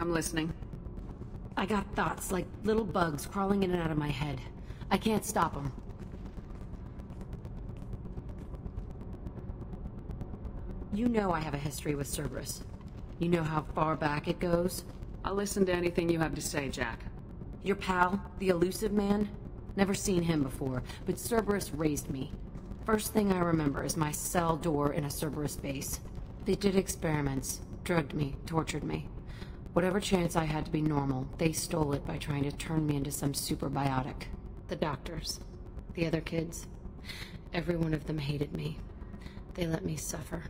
I'm listening. I got thoughts like little bugs crawling in and out of my head. I can't stop them. You know I have a history with Cerberus. You know how far back it goes? I'll listen to anything you have to say, Jack. Your pal, the Elusive Man? Never seen him before, but Cerberus raised me. First thing I remember is my cell door in a Cerberus base. They did experiments, drugged me, tortured me. Whatever chance I had to be normal, they stole it by trying to turn me into some superbiotic. The doctors, the other kids, every one of them hated me. They let me suffer.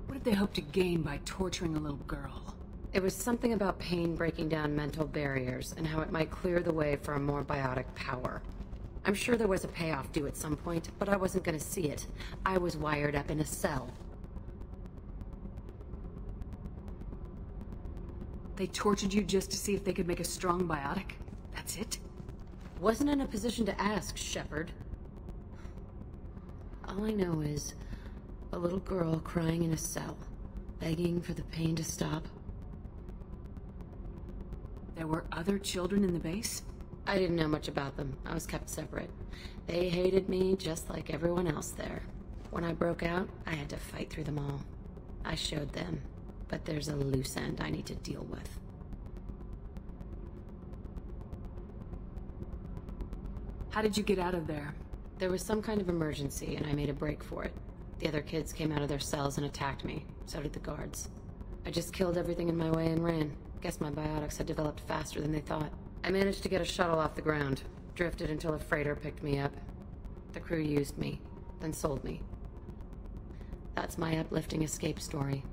What did they hope to gain by torturing a little girl? It was something about pain breaking down mental barriers and how it might clear the way for a more biotic power. I'm sure there was a payoff due at some point, but I wasn't going to see it. I was wired up in a cell. They tortured you just to see if they could make a strong biotic? That's it? Wasn't in a position to ask, Shepard. All I know is a little girl crying in a cell, begging for the pain to stop. There were other children in the base? I didn't know much about them. I was kept separate. They hated me just like everyone else there. When I broke out, I had to fight through them all. I showed them, but there's a loose end I need to deal with. How did you get out of there? There was some kind of emergency, and I made a break for it. The other kids came out of their cells and attacked me. So did the guards. I just killed everything in my way and ran. Guess my biotics had developed faster than they thought. I managed to get a shuttle off the ground. Drifted until a freighter picked me up. The crew used me, then sold me. That's my uplifting escape story.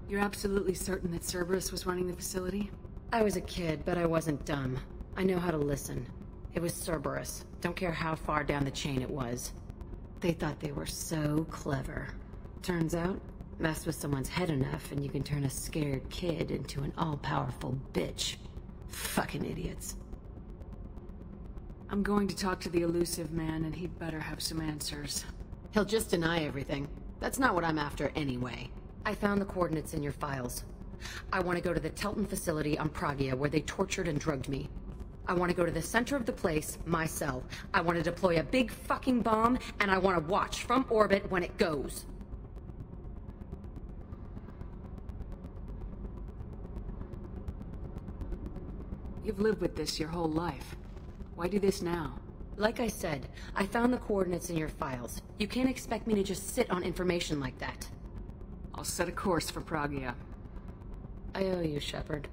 You're absolutely certain that Cerberus was running the facility? I was a kid, but I wasn't dumb. I know how to listen. It was Cerberus. Don't care how far down the chain it was. They thought they were so clever. Turns out, mess with someone's head enough and you can turn a scared kid into an all-powerful bitch. Fucking idiots. I'm going to talk to the Elusive Man, and he'd better have some answers. He'll just deny everything. That's not what I'm after anyway. I found the coordinates in your files. I want to go to the Telton facility on Pragia where they tortured and drugged me. I want to go to the center of the place, my cell. I want to deploy a big fucking bomb, and I want to watch from orbit when it goes. You've lived with this your whole life. Why do this now? Like I said, I found the coordinates in your files. You can't expect me to just sit on information like that. I'll set a course for Pragia. I owe you, Shepard.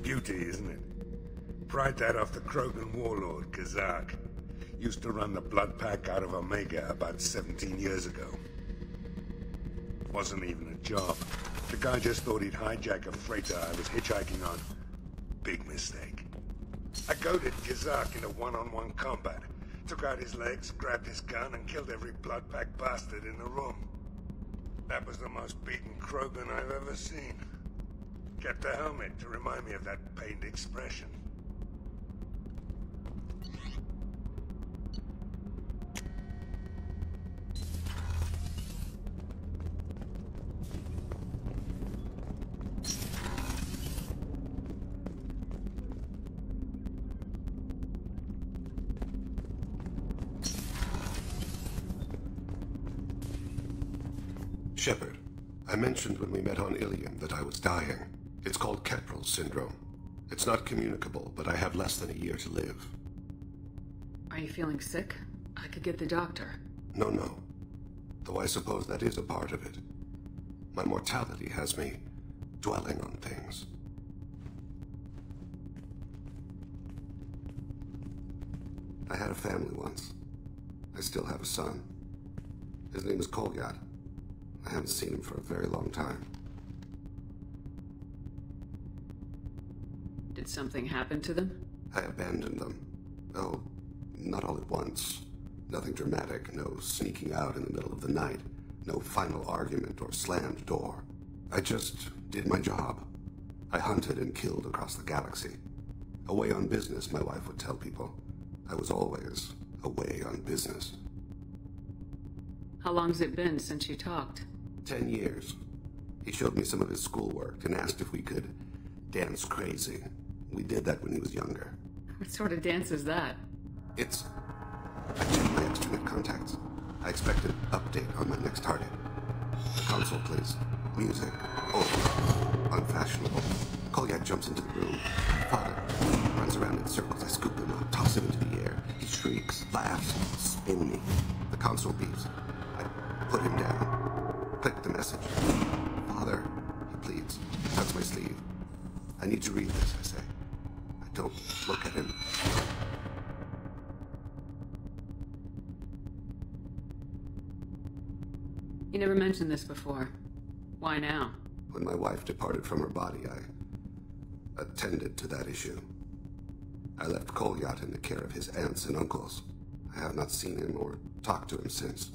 Beauty, isn't it? Pried that off the Krogan warlord, Kazak. Used to run the blood pack out of Omega about 17 years ago. Wasn't even a job. The guy just thought he'd hijack a freighter I was hitchhiking on. Big mistake. I goaded Kazak into one-on-one combat. Took out his legs, grabbed his gun, and killed every blood pack bastard in the room. That was the most beaten Krogan I've ever seen. Kept a helmet to remind me of that pained expression. Shepard, I mentioned when we met on Ilium that I was dying. It's called Kestrel syndrome. It's not communicable, but I have less than a year to live. Are you feeling sick? I could get the doctor. No. Though I suppose that is a part of it. My mortality has me dwelling on things. I had a family once. I still have a son. His name is Kolyat. I haven't seen him for a very long time. Did something happen to them? I abandoned them. Oh, not all at once. Nothing dramatic, no sneaking out in the middle of the night, no final argument or slammed door. I just did my job. I hunted and killed across the galaxy. Away on business, my wife would tell people. I was always away on business. How long's it been since you talked? 10 years. He showed me some of his schoolwork and asked if we could dance crazy. We did that when he was younger. What sort of dance is that? It's... I checked my extranet contacts. I expect an update on my next target. The console plays music. Oh, unfashionable. Kolyat jumps into the room. Father runs around in circles. I scoop him up, toss him into the air. He shrieks, laughs, spin me. The console beeps. I put him down. Click the message. Father, he pleads. Tugs my sleeve. I need to read this, I say. I don't look at him. You never mentioned this before. Why now? When my wife departed from her body, I attended to that issue. I left Kolyat in the care of his aunts and uncles. I have not seen him or talked to him since.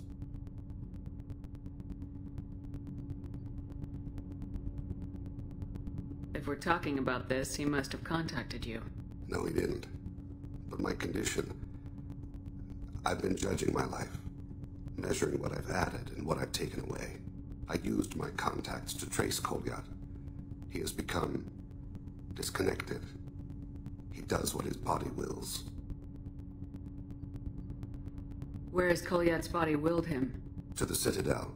If we're talking about this, he must have contacted you. No, he didn't. But my condition... I've been judging my life, measuring what I've added and what I've taken away. I used my contacts to trace Kolyat. He has become disconnected. He does what his body wills. Where has Kolyat's body willed him? To the Citadel.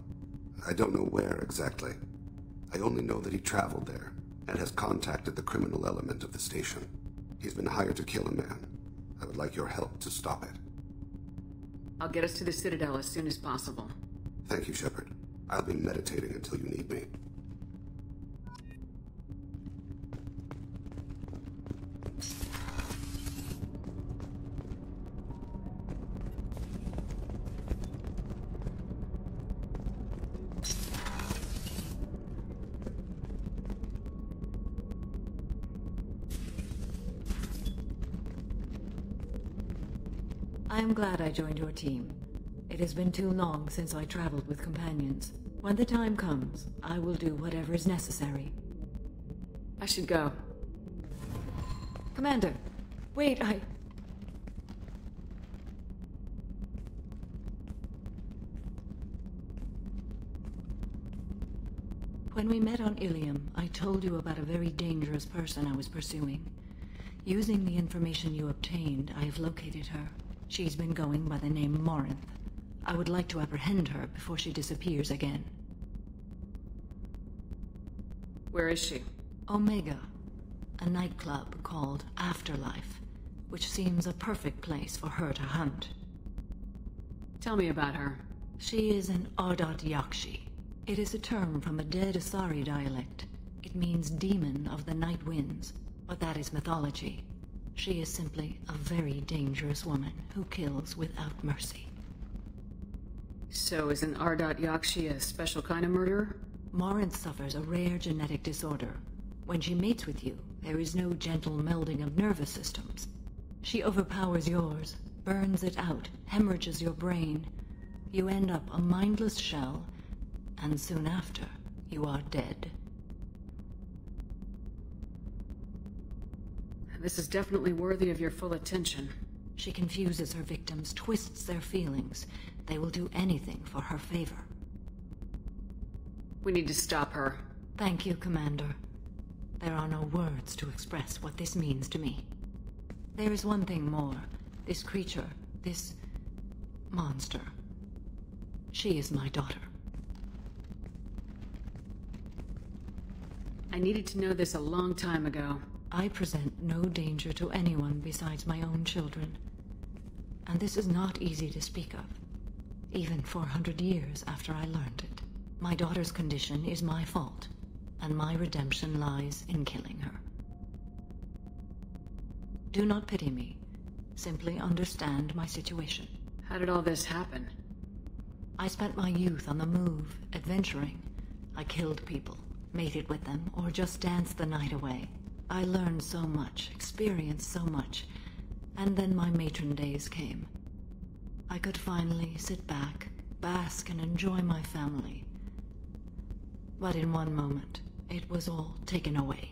I don't know where exactly. I only know that he traveled there and has contacted the criminal element of the station. He's been hired to kill a man. I would like your help to stop it. I'll get us to the Citadel as soon as possible. Thank you, Shepard. I'll be meditating until you need me. I am glad I joined your team. It has been too long since I traveled with companions. When the time comes, I will do whatever is necessary. I should go. Commander, wait, When we met on Ilium, I told you about a very dangerous person I was pursuing. Using the information you obtained, I have located her. She's been going by the name Morinth. I would like to apprehend her before she disappears again. Where is she? Omega, a nightclub called Afterlife, which seems a perfect place for her to hunt. Tell me about her. She is an Ardat Yakshi. It is a term from a dead Asari dialect. It means demon of the night winds, but that is mythology. She is simply a very dangerous woman who kills without mercy. So is an Ardat Yakshi a special kind of murderer? Morinth suffers a rare genetic disorder. When she mates with you, there is no gentle melding of nervous systems. She overpowers yours, burns it out, hemorrhages your brain. You end up a mindless shell, and soon after, you are dead. This is definitely worthy of your full attention. She confuses her victims, twists their feelings. They will do anything for her favor. We need to stop her. Thank you, Commander. There are no words to express what this means to me. There is one thing more. This creature, this monster. She is my daughter. I needed to know this a long time ago. I present no danger to anyone besides my own children. And this is not easy to speak of, even 400 years after I learned it. My daughter's condition is my fault, and my redemption lies in killing her. Do not pity me. Simply understand my situation. How did all this happen? I spent my youth on the move, adventuring. I killed people, mated with them, or just danced the night away. I learned so much, experienced so much, and then my matron days came. I could finally sit back, bask, and enjoy my family. But in one moment, it was all taken away.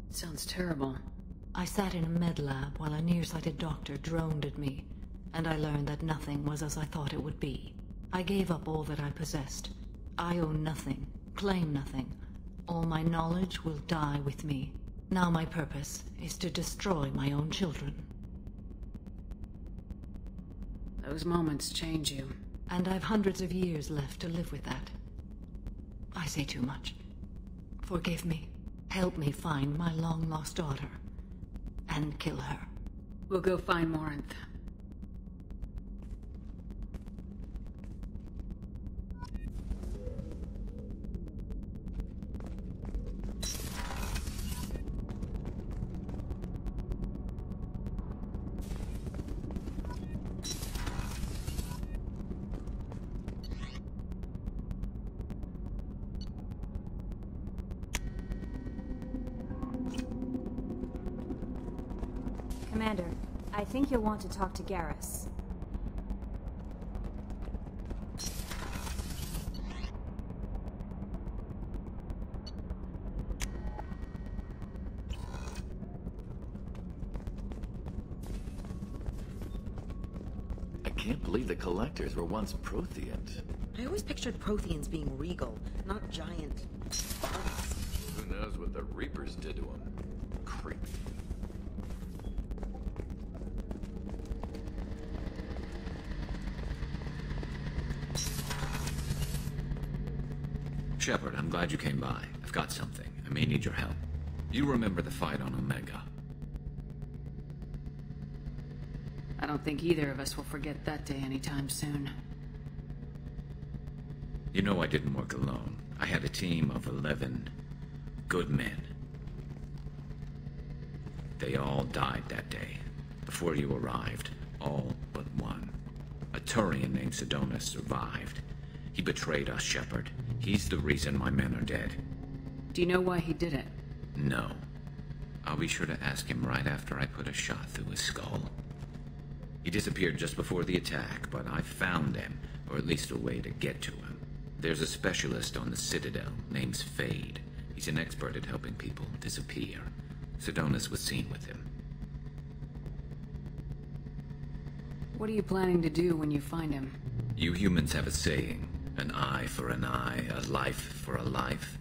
Sounds terrible. I sat in a med lab while a nearsighted doctor droned at me, and I learned that nothing was as I thought it would be. I gave up all that I possessed. I own nothing, claim nothing. All my knowledge will die with me. Now my purpose is to destroy my own children. Those moments change you. And I've hundreds of years left to live with that. I say too much. Forgive me. Help me find my long-lost daughter. And kill her. We'll go find Morinth. Commander, I think you'll want to talk to Garrus. I can't believe the Collectors were once Protheans. I always pictured Protheans being regal, not giant bugs. Who knows what the Reapers did to them? Creepy. Shepard, I'm glad you came by. I've got something. I may need your help. You remember the fight on Omega? I don't think either of us will forget that day anytime soon. You know I didn't work alone. I had a team of 11 good men. They all died that day, before you arrived. All but one. A Turian named Sidonus survived. He betrayed us, Shepard. He's the reason my men are dead. Do you know why he did it? No. I'll be sure to ask him right after I put a shot through his skull. He disappeared just before the attack, but I found him, or at least a way to get to him. There's a specialist on the Citadel, name's Fade. He's an expert at helping people disappear. Sidonus was seen with him. What are you planning to do when you find him? You humans have a saying, an eye for an eye, a life for a life.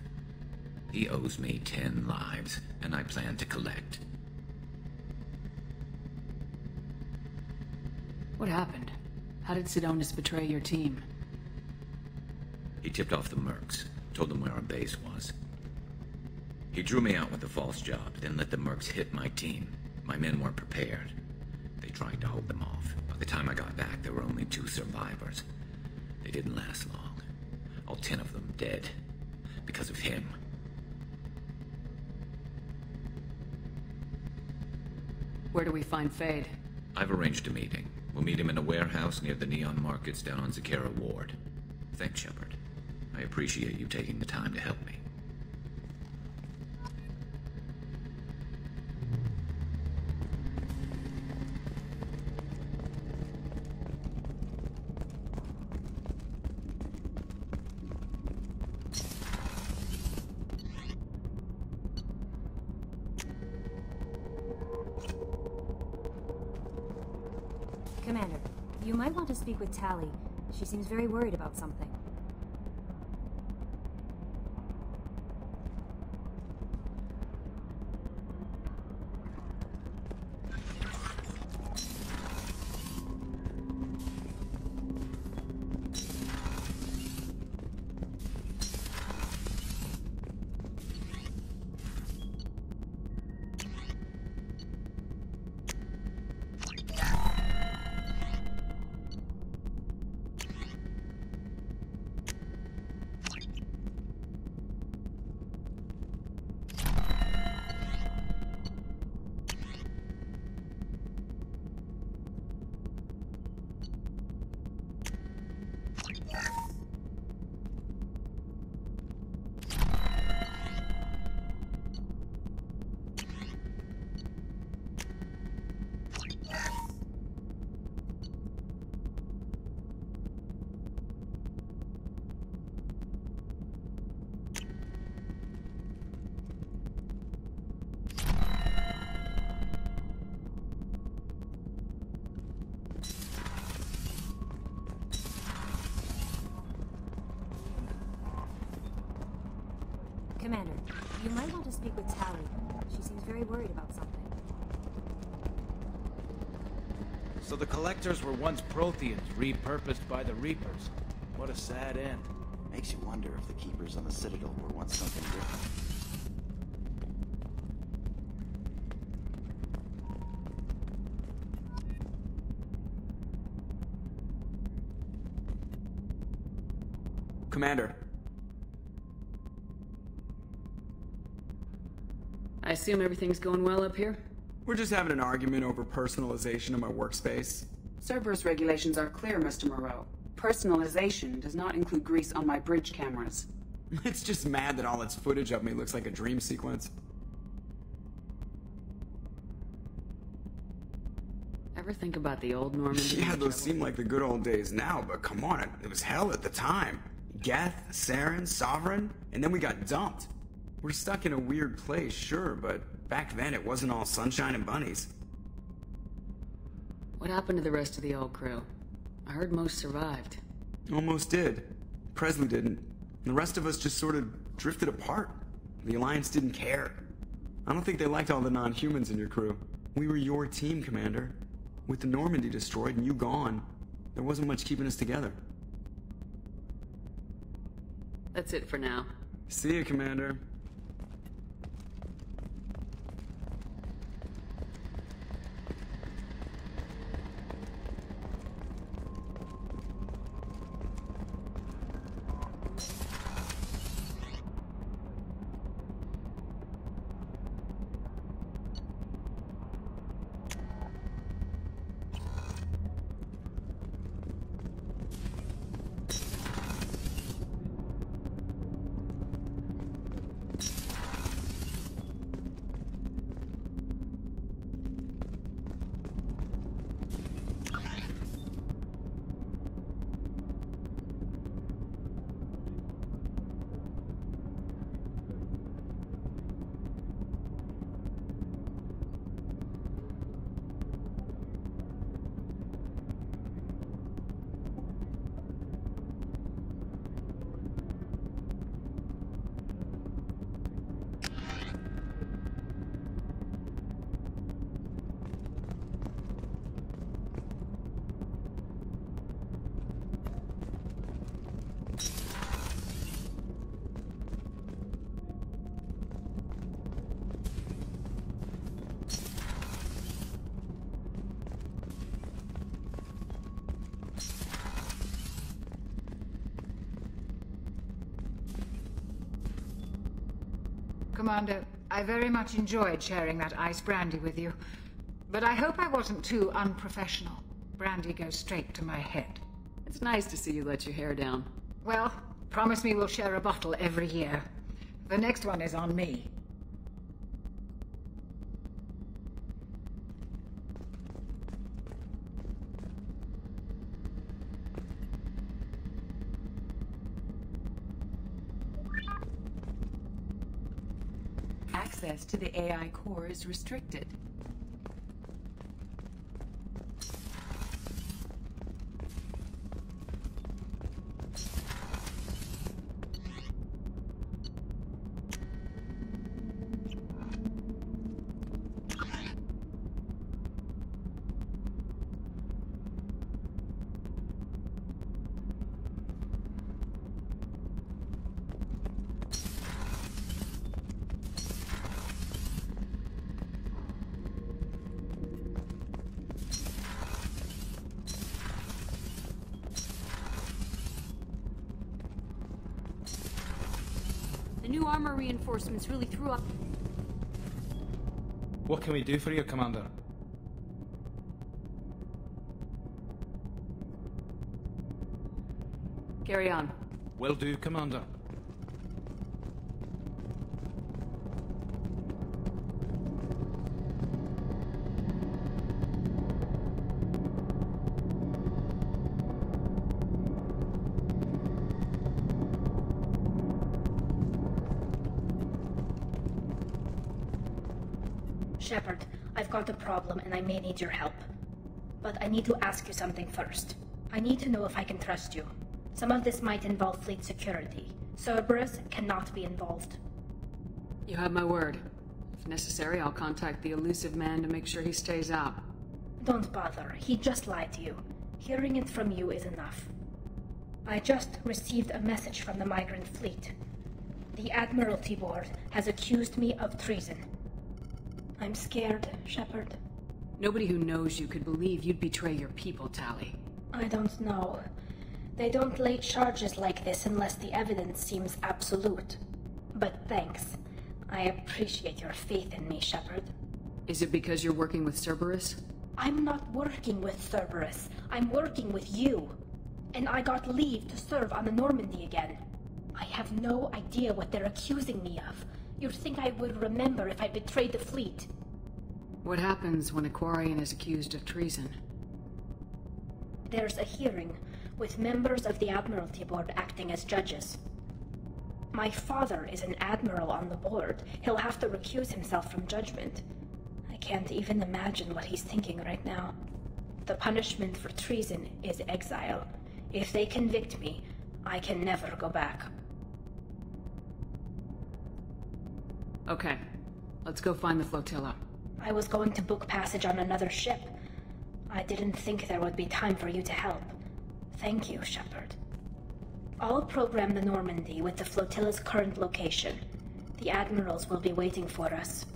He owes me 10 lives, and I plan to collect. What happened? How did Sidonus betray your team? He tipped off the Mercs, told them where our base was. He drew me out with a false job, then let the Mercs hit my team. My men weren't prepared. They tried to hold them off. By the time I got back, there were only 2 survivors. They didn't last long. All 10 of them dead. Because of him. Where do we find Fade? I've arranged a meeting. We'll meet him in a warehouse near the Neon Markets down on Zakera Ward. Thanks, Shepard. I appreciate you taking the time to help me. Commander, you might want to speak with Tali. She seems very worried about something. Commander, you might want to speak with Tally. She seems very worried about something. So the Collectors were once Protheans, repurposed by the Reapers. What a sad end. Makes you wonder if the Keepers on the Citadel were once something different. Commander. I assume everything's going well up here? We're just having an argument over personalization of my workspace. Cerberus regulations are clear, Mr. Moreau. Personalization does not include grease on my bridge cameras. It's just mad that all its footage of me looks like a dream sequence. Ever think about the old Normandy? Yeah, those seem like the good old days now, but come on, it was hell at the time. Geth, Saren, Sovereign, and then we got dumped. We're stuck in a weird place, sure, but back then it wasn't all sunshine and bunnies. What happened to the rest of the old crew? I heard most survived. Almost did. Presley didn't. The rest of us just sort of drifted apart. The Alliance didn't care. I don't think they liked all the non-humans in your crew. We were your team, Commander. With the Normandy destroyed and you gone, there wasn't much keeping us together. That's it for now. See you, Commander. Commander, I very much enjoyed sharing that ice brandy with you. But I hope I wasn't too unprofessional. Brandy goes straight to my head. It's nice to see you let your hair down. Well, promise me we'll share a bottle every year. The next one is on me. Access to the AI core is restricted. New armor reinforcements really threw up. What can we do for you, Commander? Carry on. Will do, Commander. Shepard, I've got a problem and I may need your help. But I need to ask you something first. I need to know if I can trust you. Some of this might involve fleet security. Cerberus cannot be involved. You have my word. If necessary, I'll contact the elusive man to make sure he stays out. Don't bother. He just lied to you. Hearing it from you is enough. I just received a message from the migrant fleet. The Admiralty Board has accused me of treason. I'm scared, Shepard. Nobody who knows you could believe you'd betray your people, Tali. I don't know. They don't lay charges like this unless the evidence seems absolute. But thanks. I appreciate your faith in me, Shepard. Is it because you're working with Cerberus? I'm not working with Cerberus. I'm working with you. And I got leave to serve on the Normandy again. I have no idea what they're accusing me of. You'd think I would remember if I betrayed the fleet. What happens when a Quarian is accused of treason? There's a hearing, with members of the Admiralty Board acting as judges. My father is an admiral on the board. He'll have to recuse himself from judgment. I can't even imagine what he's thinking right now. The punishment for treason is exile. If they convict me, I can never go back. Okay, let's go find the flotilla. I was going to book passage on another ship. I didn't think there would be time for you to help. Thank you, Shepard. I'll program the Normandy with the flotilla's current location. The admirals will be waiting for us.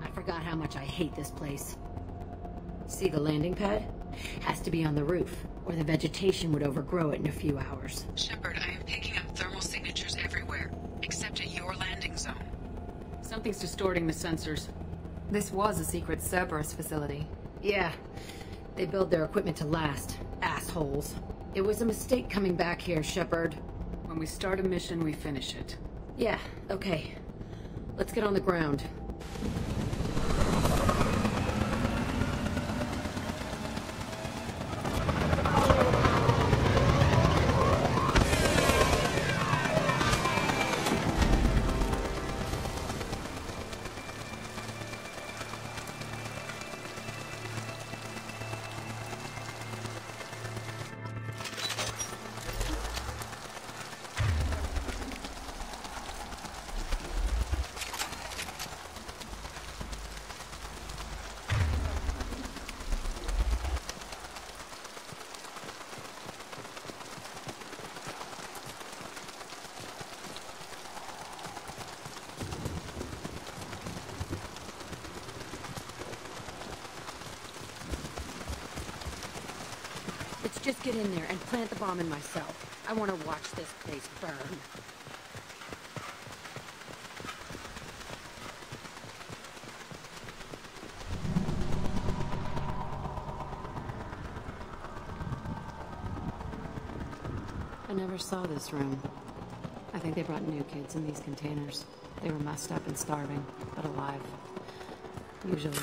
I forgot how much I hate this place. See the landing pad? Has to be on the roof, or the vegetation would overgrow it in a few hours. Shepard, I am picking up thermal signatures everywhere, except at your landing zone. Something's distorting the sensors. This was a secret Cerberus facility. Yeah. They build their equipment to last. Assholes. It was a mistake coming back here, Shepard. When we start a mission, we finish it. Yeah, okay. Let's get on the ground. Just get in there and plant the bomb in myself. I want to watch this place burn. I never saw this room. I think they brought new kids in these containers. They were messed up and starving, but alive. usually.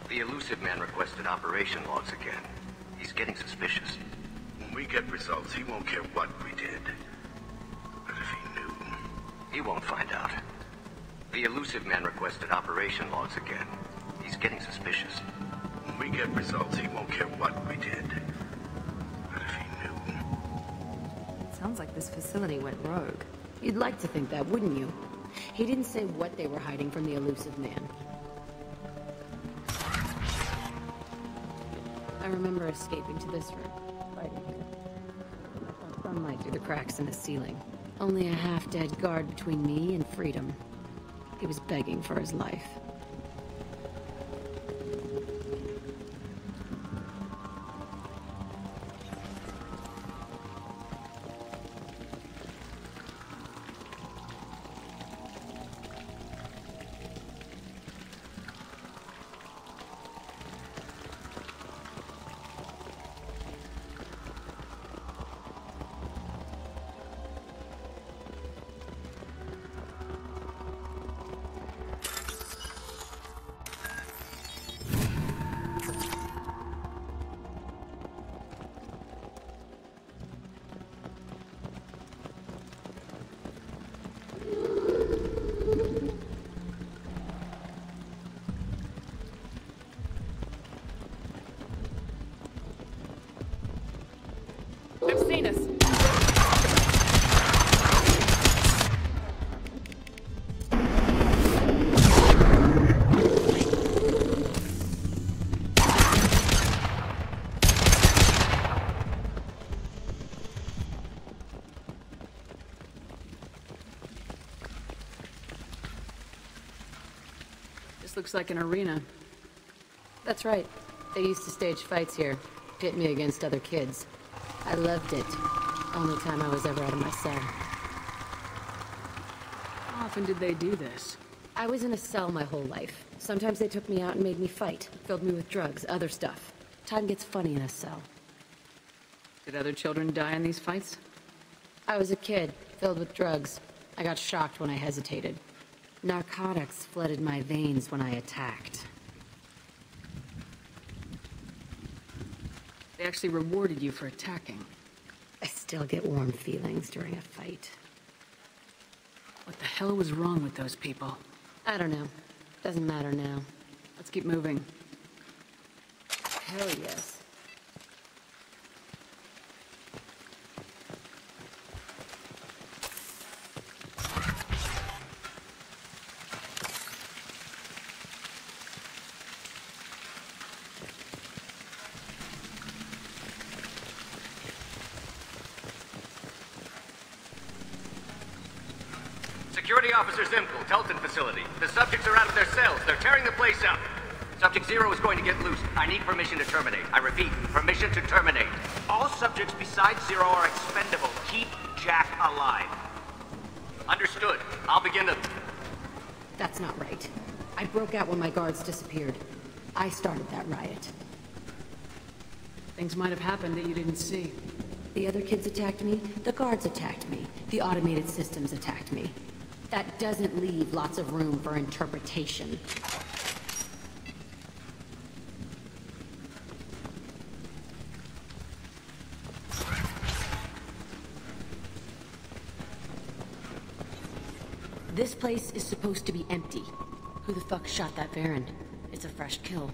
The elusive man requested operation logs again. He's getting suspicious. When we get results, he won't care what we did. But if he knew... He won't find out. The elusive man requested operation logs again. He's getting suspicious. When we get results, he won't care what we did. But if he knew... Sounds like this facility went rogue. You'd like to think that, wouldn't you? He didn't say what they were hiding from the elusive man. I remember escaping to this room, fighting him. I saw sunlight through the cracks in the ceiling. Only a half-dead guard between me and freedom. He was begging for his life. This looks like an arena. That's right. They used to stage fights here, pit me against other kids. I loved it. Only time I was ever out of my cell. How often did they do this? I was in a cell my whole life. Sometimes they took me out and made me fight, filled me with drugs, other stuff. Time gets funny in a cell. Did other children die in these fights? I was a kid, filled with drugs. I got shocked when I hesitated. Narcotics flooded my veins when I attacked. They actually rewarded you for attacking. I still get warm feelings during a fight. What the hell was wrong with those people? I don't know. Doesn't matter now. Let's keep moving. Hell yes. Security Officer Zimkel, Telton facility. The subjects are out of their cells. They're tearing the place up. Subject Zero is going to get loose. I need permission to terminate. I repeat, permission to terminate. All subjects besides Zero are expendable. Keep Jack alive. Understood. I'll begin to... That's not right. I broke out when my guards disappeared. I started that riot. Things might have happened that you didn't see. The other kids attacked me. The guards attacked me. The automated systems attacked me. That doesn't leave lots of room for interpretation. This place is supposed to be empty. Who the fuck shot that Varren? It's a fresh kill.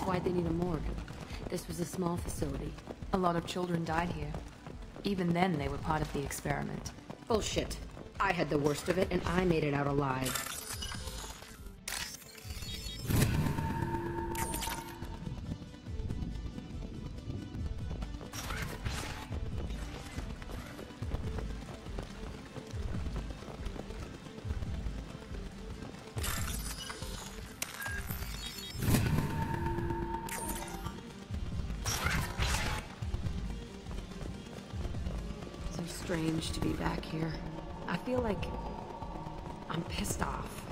Why'd they need a morgue? This was a small facility. A lot of children died here. Even then, they were part of the experiment. Bullshit. I had the worst of it, and I made it out alive. Strange to be back here. I feel like I'm pissed off.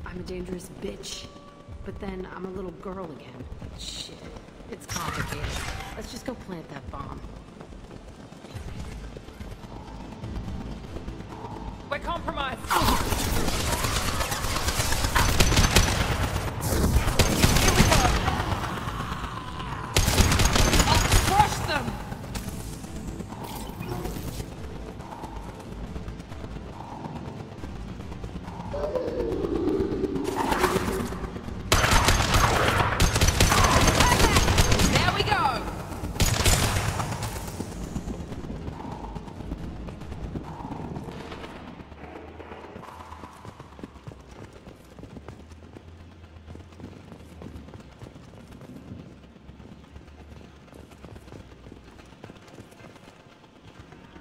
I'm a dangerous bitch, but then I'm a little girl again. Shit, it's complicated. Let's just go plant that bomb. We're compromised!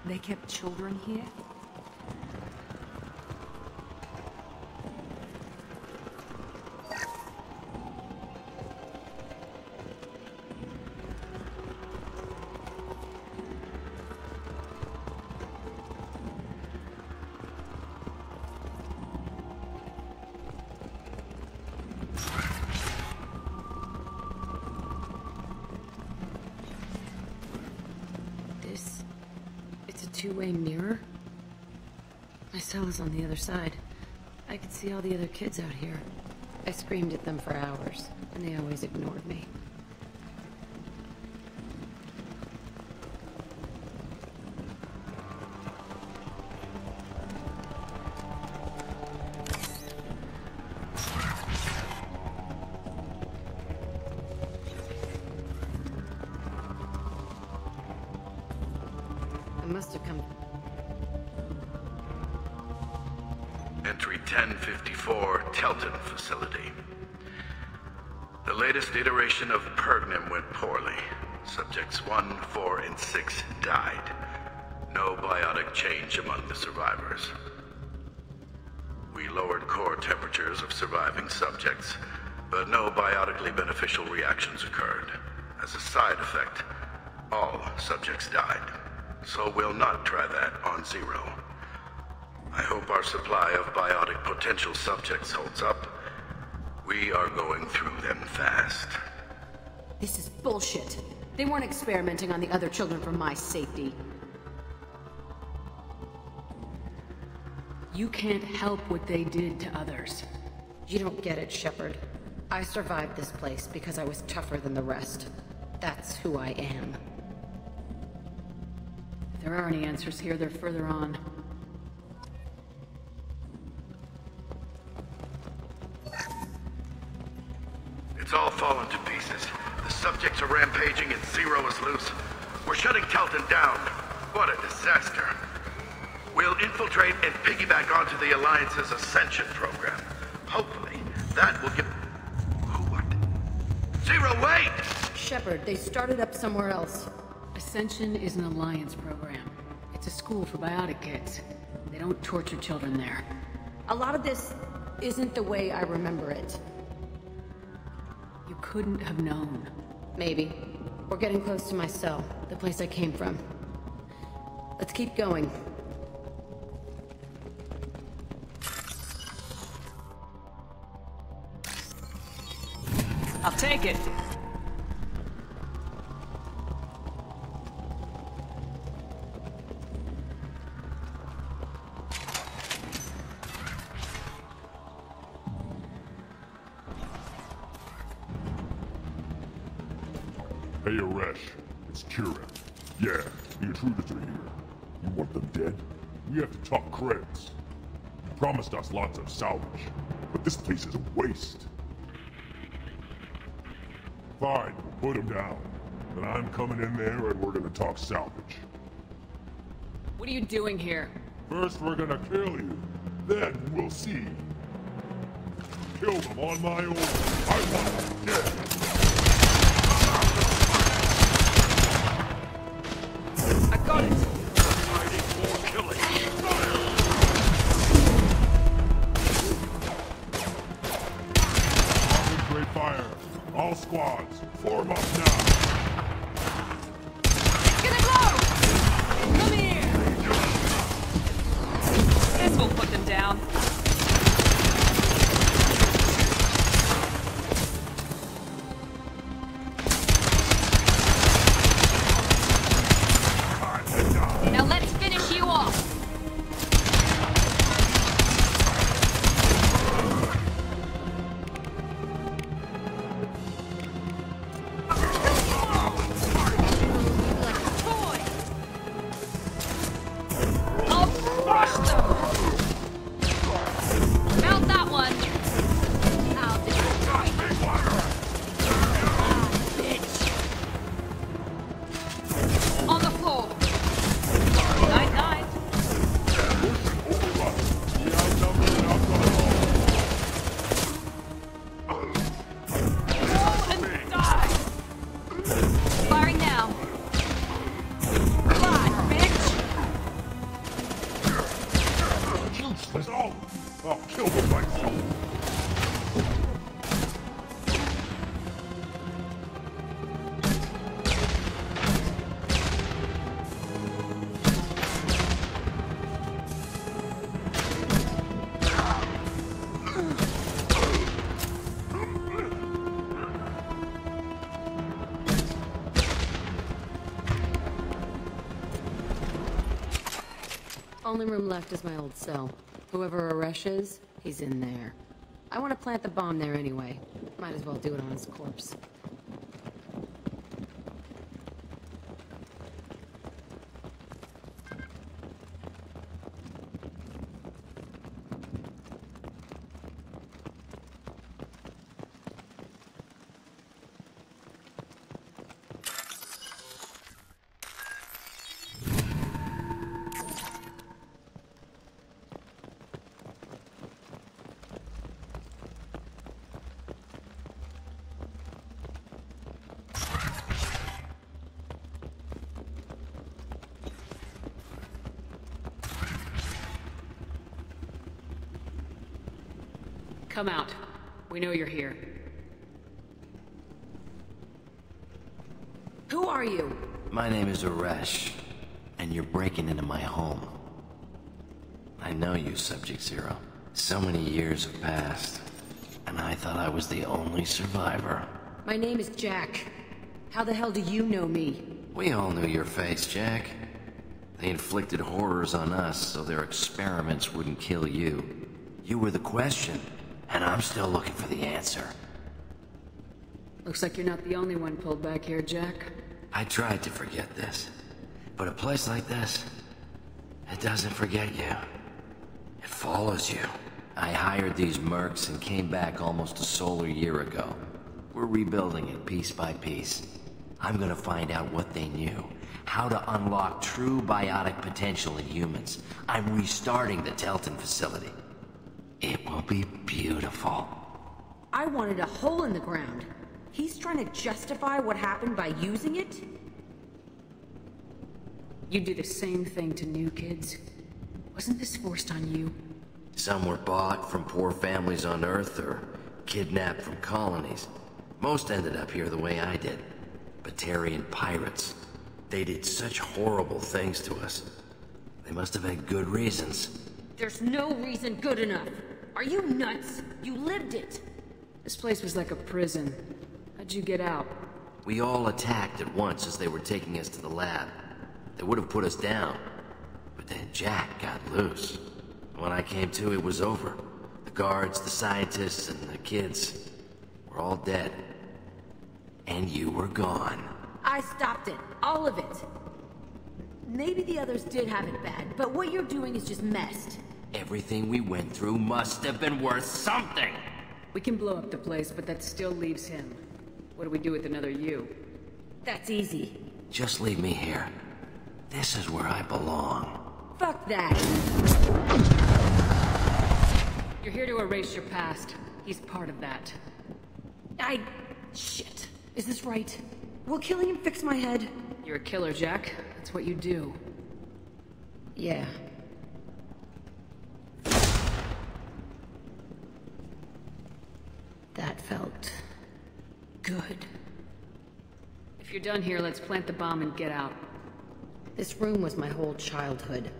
They kept children here? Two-way mirror? My cell is on the other side. I could see all the other kids out here. I screamed at them for hours, and they always ignored me. Must have come. Entry 1054, Telton facility. The latest iteration of Pergnum went poorly. Subjects 1, 4, and 6 died. No biotic change among the survivors. We lowered core temperatures of surviving subjects, but no biotically beneficial reactions occurred. As a side effect, all subjects died. So we'll not try that on Zero. I hope our supply of biotic potential subjects holds up. We are going through them fast. This is bullshit. They weren't experimenting on the other children for my safety. You can't help what they did to others. You don't get it, Shepard. I survived this place because I was tougher than the rest. That's who I am. If there are any answers here, they're further on. It's all fallen to pieces. The subjects are rampaging and Zero is loose. We're shutting Telton down. What a disaster. We'll infiltrate and piggyback onto the Alliance's Ascension program. Hopefully, that will give... What? Zero, wait! Shepard, they started up somewhere else. Ascension is an Alliance program. It's a school for biotic kids. They don't torture children there. A lot of this isn't the way I remember it. You couldn't have known. Maybe. We're getting close to my cell, the place I came from. Let's keep going. I'll take it. Hey, Aresh. It's Kira. Yeah, the intruders are here. You want them dead? We have to talk credits. You promised us lots of salvage, but this place is a waste. Fine, put him down. Then I'm coming in there and we're gonna talk salvage. What are you doing here? First we're gonna kill you, then we'll see. Kill them on my own. I want them dead. I got it! Concentrate fire. All squads, form up now. It's gonna blow! Come here! This will put them down. Now let's finish you off! Mount that one! I'll destroy you! Bitch! On the floor! Night, night! Roll and die! Firing now! Fly, bitch! Useless. I'll kill them myself. Only room left is my old cell. Whoever Aresh is, he's in there. I want to plant the bomb there anyway. Might as well do it on his corpse. Come out. We know you're here. Who are you? My name is Aresh, and you're breaking into my home. I know you, Subject Zero. So many years have passed, and I thought I was the only survivor. My name is Jack. How the hell do you know me? We all knew your face, Jack. They inflicted horrors on us so their experiments wouldn't kill you. You were the question, and I'm still looking for the answer. Looks like you're not the only one pulled back here, Jack. I tried to forget this, but a place like this, it doesn't forget you. It follows you. I hired these mercs and came back almost a solar year ago. We're rebuilding it piece by piece. I'm gonna find out what they knew, how to unlock true biotic potential in humans. I'm restarting the Telton facility. It will be beautiful. I wanted a hole in the ground. He's trying to justify what happened by using it? You do the same thing to new kids. Wasn't this forced on you? Some were bought from poor families on Earth or kidnapped from colonies. Most ended up here the way I did. Batarian pirates. They did such horrible things to us. They must have had good reasons. There's no reason good enough. Are you nuts? You lived it. This place was like a prison. How'd you get out? We all attacked at once as they were taking us to the lab. They would have put us down. But then Jack got loose. When I came to, it was over. The guards, the scientists, and the kids were all dead. And you were gone. I stopped it. All of it. Maybe the others did have it bad, but what you're doing is just messed. Everything we went through must have been worth something! We can blow up the place, but that still leaves him. What do we do with another you? That's easy. Just leave me here. This is where I belong. Fuck that! You're here to erase your past. He's part of that. Shit. Is this right? Will killing him fix my head? You're a killer, Jack. That's what you do. Yeah. That felt good. If you're done here, let's plant the bomb and get out. This room was my whole childhood.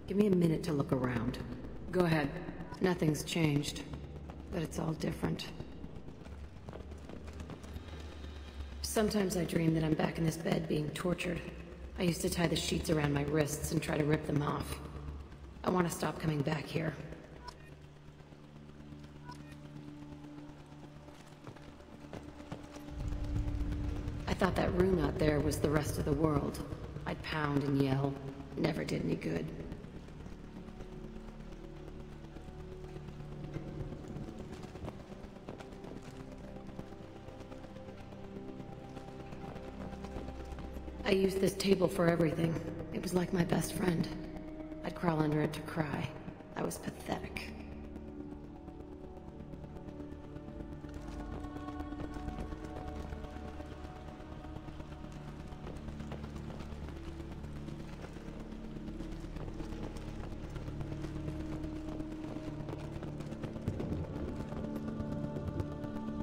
Give me a minute to look around. Go ahead. Nothing's changed, but it's all different. Sometimes I dream that I'm back in this bed being tortured. I used to tie the sheets around my wrists and try to rip them off. I want to stop coming back here. I thought that room out there was the rest of the world. I'd pound and yell. Never did any good. I used this table for everything. It was like my best friend. I'd crawl under it to cry. I was pathetic.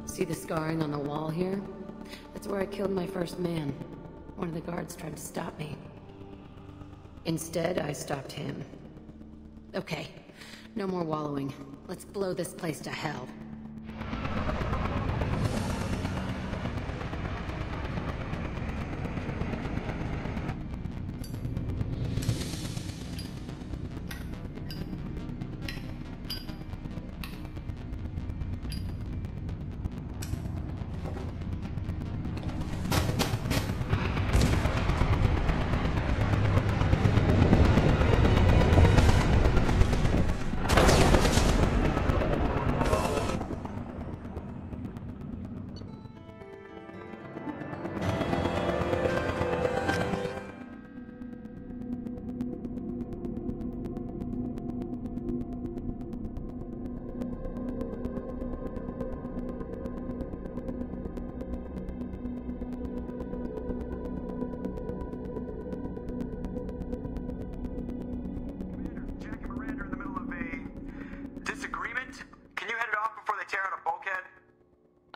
See the scarring on the wall here? That's where I killed my first man. One of the guards tried to stop me. Instead, I stopped him. Okay, no more wallowing. Let's blow this place to hell.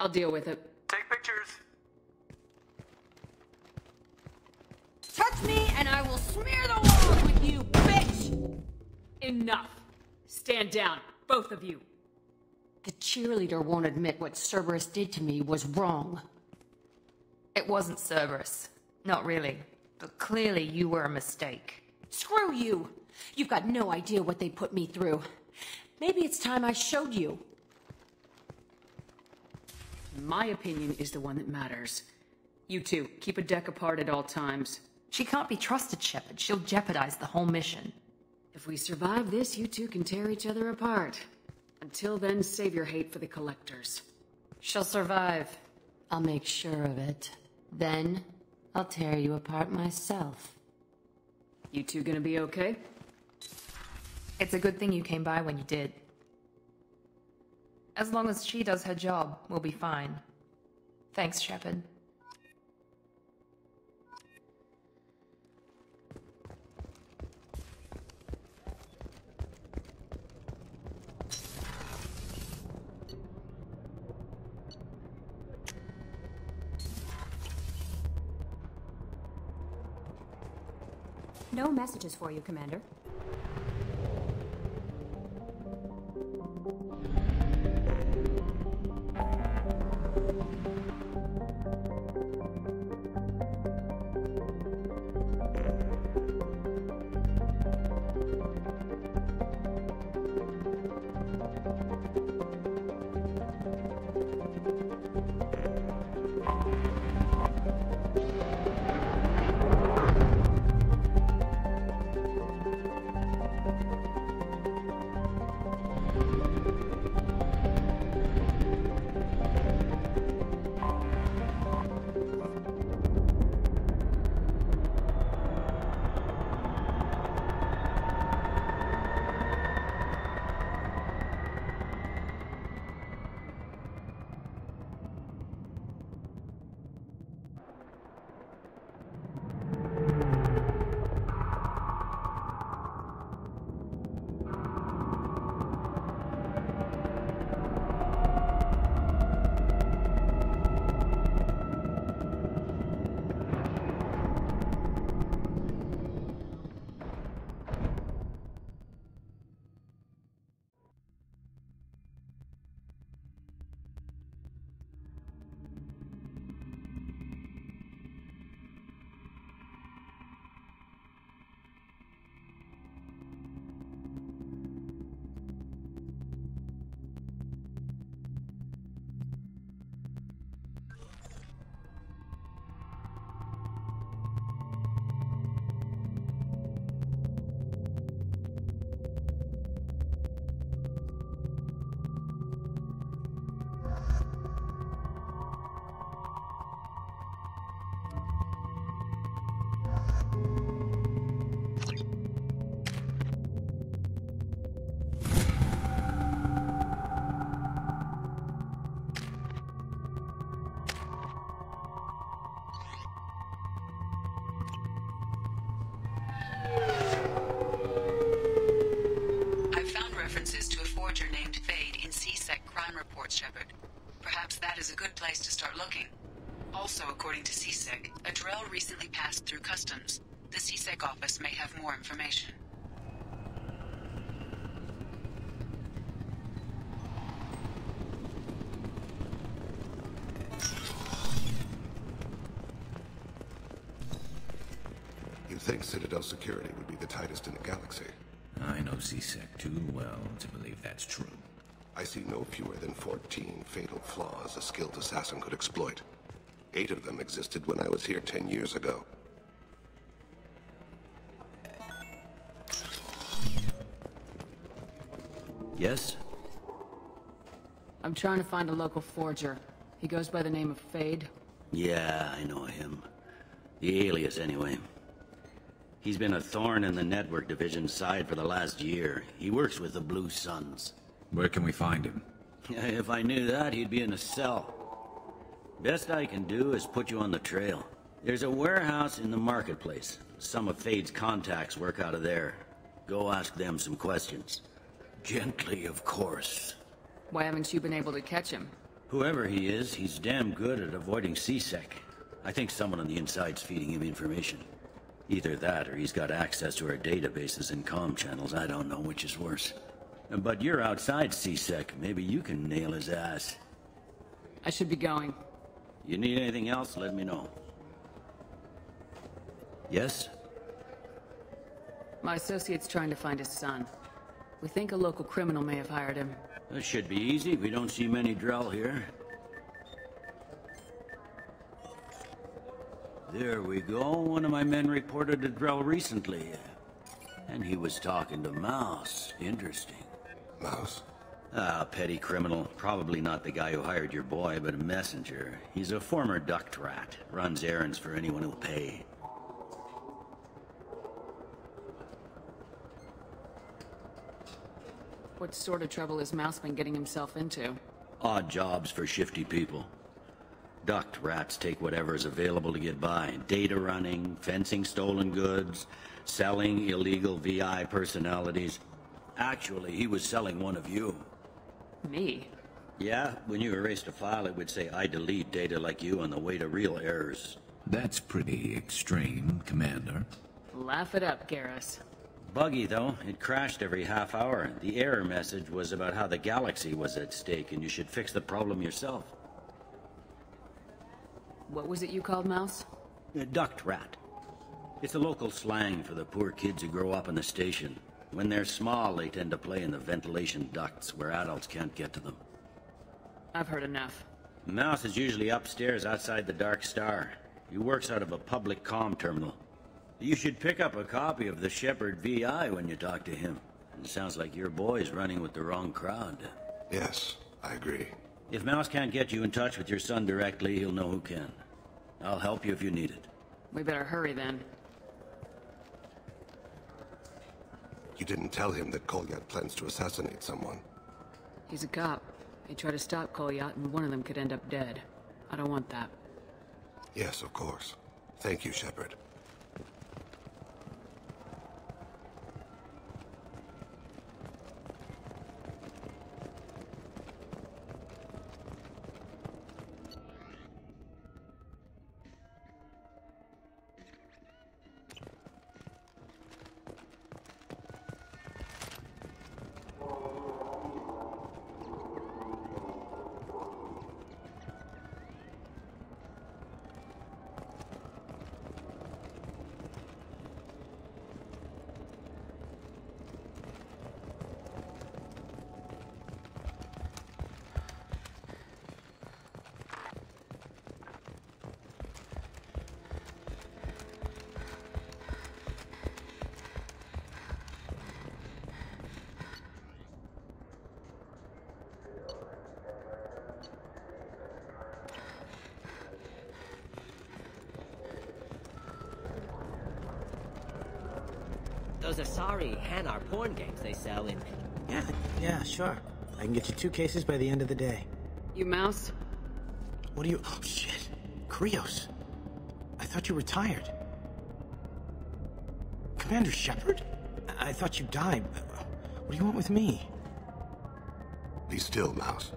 I'll deal with it. Take pictures. Touch me and I will smear the walls with you, bitch! Enough. Stand down, both of you. The cheerleader won't admit what Cerberus did to me was wrong. It wasn't Cerberus. Not really. But clearly you were a mistake. Screw you! You've got no idea what they put me through. Maybe it's time I showed you. My opinion is the one that matters. You two, keep a deck apart at all times. She can't be trusted, Shepard. She'll jeopardize the whole mission. If we survive this, you two can tear each other apart. Until then, save your hate for the Collectors. She'll survive. I'll make sure of it. Then, I'll tear you apart myself. You two gonna be okay? It's a good thing you came by when you did. As long as she does her job, we'll be fine. Thanks, Shepard. No messages for you, Commander. Shepard. Perhaps that is a good place to start looking. Also, according to CSEC, a Drell recently passed through customs. The CSEC office may have more information. You think Citadel security would be the tightest in the galaxy? I know CSEC too well to believe that's true. I see no fewer than 14 fatal flaws a skilled assassin could exploit. 8 of them existed when I was here 10 years ago. Yes? I'm trying to find a local forger. He goes by the name of Fade. Yeah, I know him. The alias, anyway. He's been a thorn in the network division's side for the last year. He works with the Blue Suns. Where can we find him? If I knew that, he'd be in a cell. Best I can do is put you on the trail. There's a warehouse in the marketplace. Some of Fade's contacts work out of there. Go ask them some questions. Gently, of course. Why haven't you been able to catch him? Whoever he is, he's damn good at avoiding CSEC. I think someone on the inside's feeding him information. Either that, or he's got access to our databases and comm channels. I don't know which is worse. But you're outside CSEC. Maybe you can nail his ass. I should be going. You need anything else, let me know. Yes? My associate's trying to find his son. We think a local criminal may have hired him. That should be easy. We don't see many Drell here. There we go. One of my men reported a Drell recently. And he was talking to Mouse. Interesting. Mouse? Ah, petty criminal. Probably not the guy who hired your boy, but a messenger. He's a former duct rat. Runs errands for anyone who'll pay. What sort of trouble has Mouse been getting himself into? Odd jobs for shifty people. Duct rats take whatever is available to get by. Data running, fencing stolen goods, selling illegal VI personalities. Actually, he was selling one of you. Me? Yeah, when you erased a file, it would say, I delete data like you on the way to real errors. That's pretty extreme, Commander. Laugh it up, Garrus. Buggy, though. It crashed every half hour. The error message was about how the galaxy was at stake, and you should fix the problem yourself. What was it you called Mouse? A duct rat. It's a local slang for the poor kids who grow up in the station. When they're small, they tend to play in the ventilation ducts where adults can't get to them. I've heard enough. Mouse is usually upstairs outside the Dark Star. He works out of a public comm terminal. You should pick up a copy of the Shepard VI when you talk to him. It sounds like your boy's running with the wrong crowd. Yes, I agree. If Mouse can't get you in touch with your son directly, he'll know who can. I'll help you if you need it. We better hurry then. You didn't tell him that Kolyat plans to assassinate someone. He's a cop. They try to stop Kolyat and one of them could end up dead. I don't want that. Yes, of course. Thank you, Shepard. Those Asari Hanar porn games they sell in... Yeah, sure. I can get you 2 cases by the end of the day. You Mouse? What are you... Oh, shit. Krios. I thought you retired. Commander Shepard? I thought you died. What do you want with me? Be still, Mouse.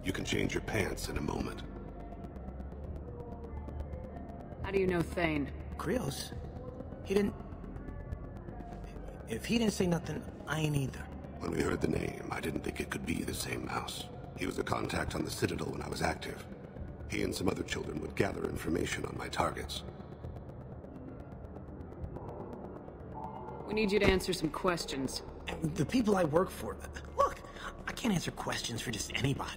You can change your pants in a moment. How do you know Thane? Krios? He didn't... If he didn't say nothing, I ain't either. When we heard the name, I didn't think it could be the same mouse. He was a contact on the Citadel when I was active. He and some other children would gather information on my targets. We need you to answer some questions. The people I work for... Look, I can't answer questions for just anybody.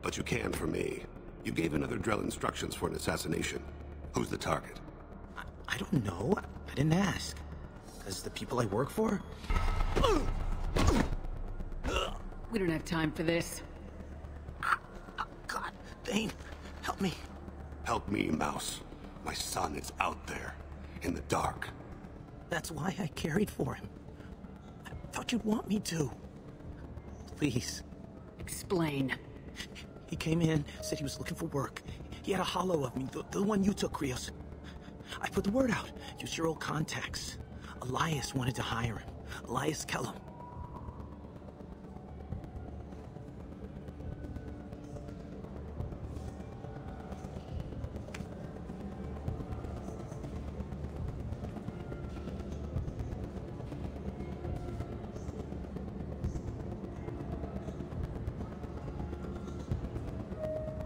But you can for me. You gave another Drell instructions for an assassination. Who's the target? I don't know. I didn't ask. Because the people I work for... We don't have time for this. God, Thane, help me. Help me, Mouse. My son is out there, in the dark. That's why I carried for him. I thought you'd want me to. Please. Explain. He came in, said he was looking for work. He had a hollow of me, the one you took, Krios. I put the word out. Use your old contacts. Elias wanted to hire him. Elias Kellum.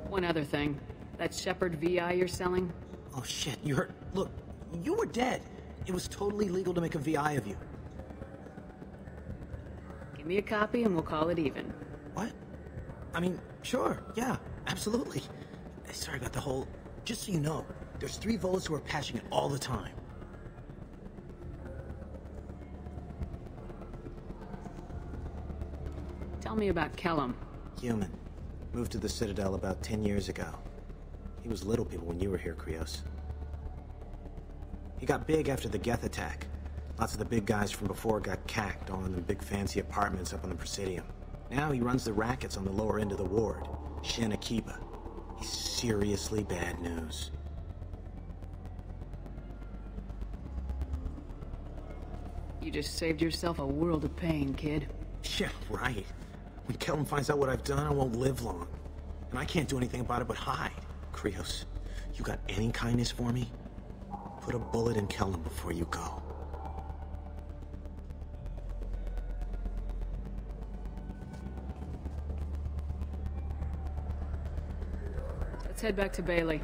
One other thing. That Shepard VI you're selling? Oh shit, you heard... Look, you were dead. It was totally legal to make a VI of you. Give me a copy and we'll call it even. What? I mean, sure, yeah, absolutely. Sorry about the whole... Just so you know, there's 3 Volus who are patching it all the time. Tell me about Kellum. Human. Moved to the Citadel about 10 years ago. He was little people when you were here, Krios. He got big after the Geth attack. Lots of the big guys from before got cacked all in the big fancy apartments up on the Presidium. Now he runs the rackets on the lower end of the ward, Shin Akiba. He's seriously bad news. You just saved yourself a world of pain, kid. Yeah, right. When Kellum finds out what I've done, I won't live long. And I can't do anything about it but hide. Krios, you got any kindness for me? Put a bullet in Kellum before you go. Let's head back to Bailey.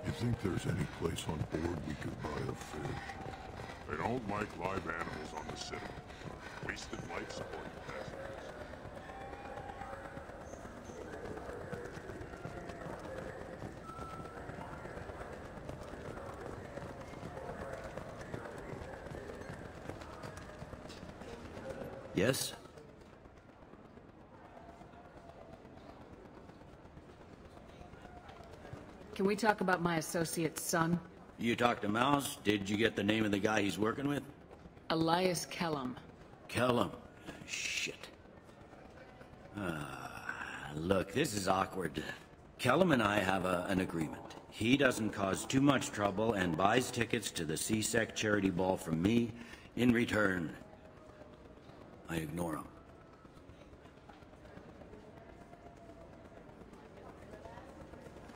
You think there's any place on board we could buy a fish? They don't like live animals on the Citadel. Wasted life support passengers. Yes? Can we talk about my associate's son? You talked to Mouse? Did you get the name of the guy he's working with? Elias Kellum. Kellum. Shit. Look, this is awkward. Kellum and I have an agreement. He doesn't cause too much trouble and buys tickets to the C-Sec charity ball from me. In return, I ignore him.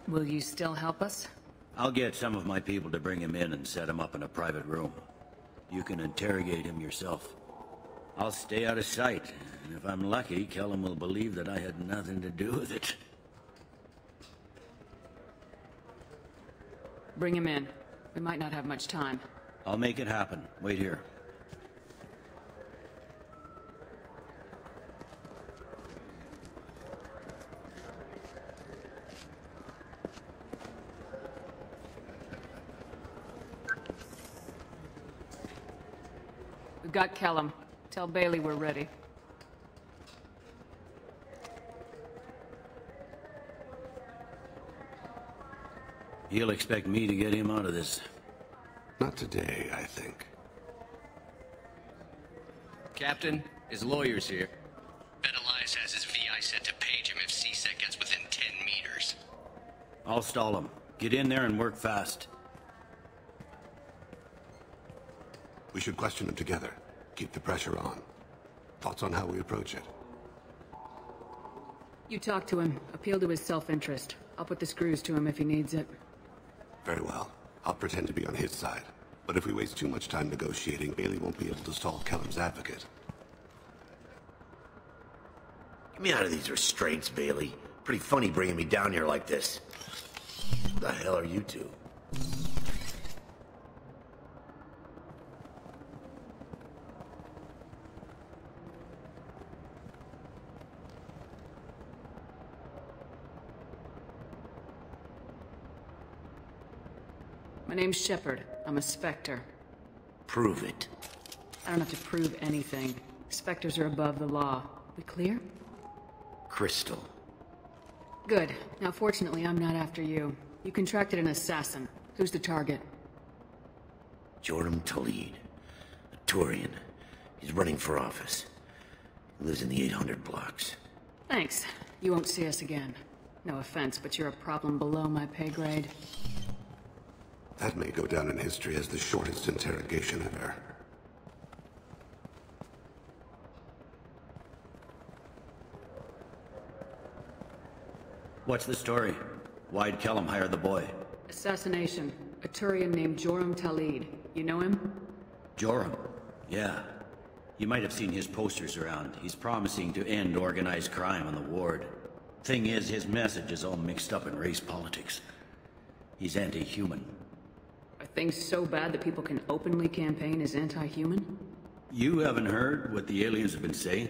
Will you still help us? I'll get some of my people to bring him in and set him up in a private room. You can interrogate him yourself. I'll stay out of sight, and if I'm lucky, Kellum will believe that I had nothing to do with it. Bring him in. We might not have much time. I'll make it happen. Wait here. We've got Kellum. Tell Bailey we're ready. He'll expect me to get him out of this. Not today, I think. Captain, his lawyer's here. Bet Elias has his VI set to page him if C-Sec gets within 10 meters. I'll stall him. Get in there and work fast. We should question him together. Keep the pressure on. Thoughts on how we approach it? You talk to him. Appeal to his self-interest. I'll put the screws to him if he needs it. Very well. I'll pretend to be on his side. But if we waste too much time negotiating, Bailey won't be able to stall Kellum's advocate. Get me out of these restraints, Bailey. Pretty funny bringing me down here like this. Who the hell are you two? My name's Shepard. I'm a Spectre. Prove it. I don't have to prove anything. Spectres are above the law. We clear? Crystal. Good. Now, fortunately, I'm not after you. You contracted an assassin. Who's the target? Joram Talid. A Turian. He's running for office. He lives in the 800 blocks. Thanks. You won't see us again. No offense, but you're a problem below my pay grade. That may go down in history as the shortest interrogation ever. What's the story? Why'd Kellum hire the boy? Assassination. A Turian named Joram Talid. You know him? Joram? Yeah. You might have seen his posters around. He's promising to end organized crime on the ward. Thing is, his message is all mixed up in race politics. He's anti-human. Are things so bad that people can openly campaign as anti-human? You haven't heard what the aliens have been saying?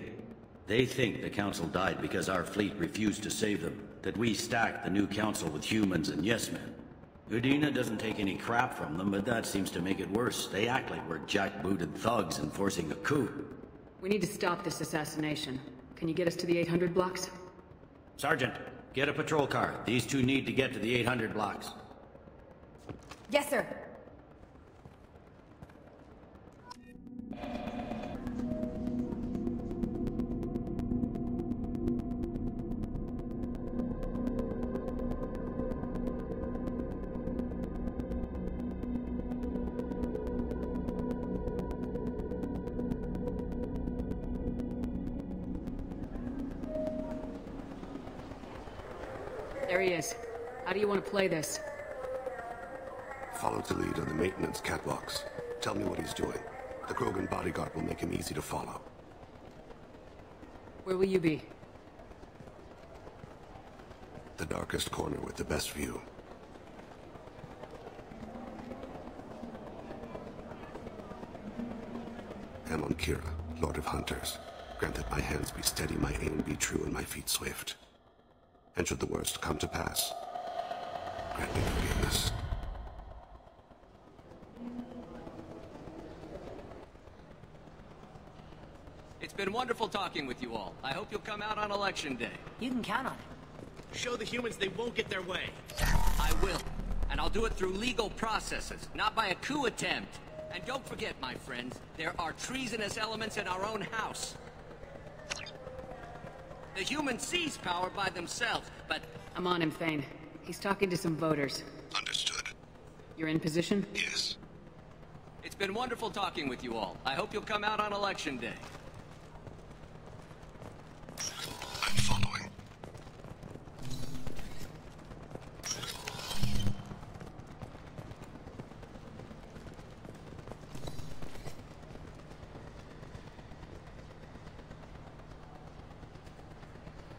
They think the Council died because our fleet refused to save them. That we stacked the new Council with humans and yes-men. Udina doesn't take any crap from them, but that seems to make it worse. They act like we're jackbooted thugs enforcing a coup. We need to stop this assassination. Can you get us to the 800 blocks? Sergeant, get a patrol car. These two need to get to the 800 blocks. Yes, sir. There he is. How do you want to play this? Follow Talid on the maintenance catwalks. Tell me what he's doing. The Krogan bodyguard will make him easy to follow. Where will you be? The darkest corner with the best view. Amon Kira, Lord of Hunters. Grant that my hands be steady, my aim be true, and my feet swift. And should the worst come to pass, grant me forgiveness. It's been wonderful talking with you all. I hope you'll come out on Election Day. You can count on it. Show the humans they won't get their way. I will. And I'll do it through legal processes, not by a coup attempt. And don't forget, my friends, there are treasonous elements in our own house. The humans seize power by themselves, but... I'm on him, Thane. He's talking to some voters. Understood. You're in position? Yes. It's been wonderful talking with you all. I hope you'll come out on Election Day. I'm following.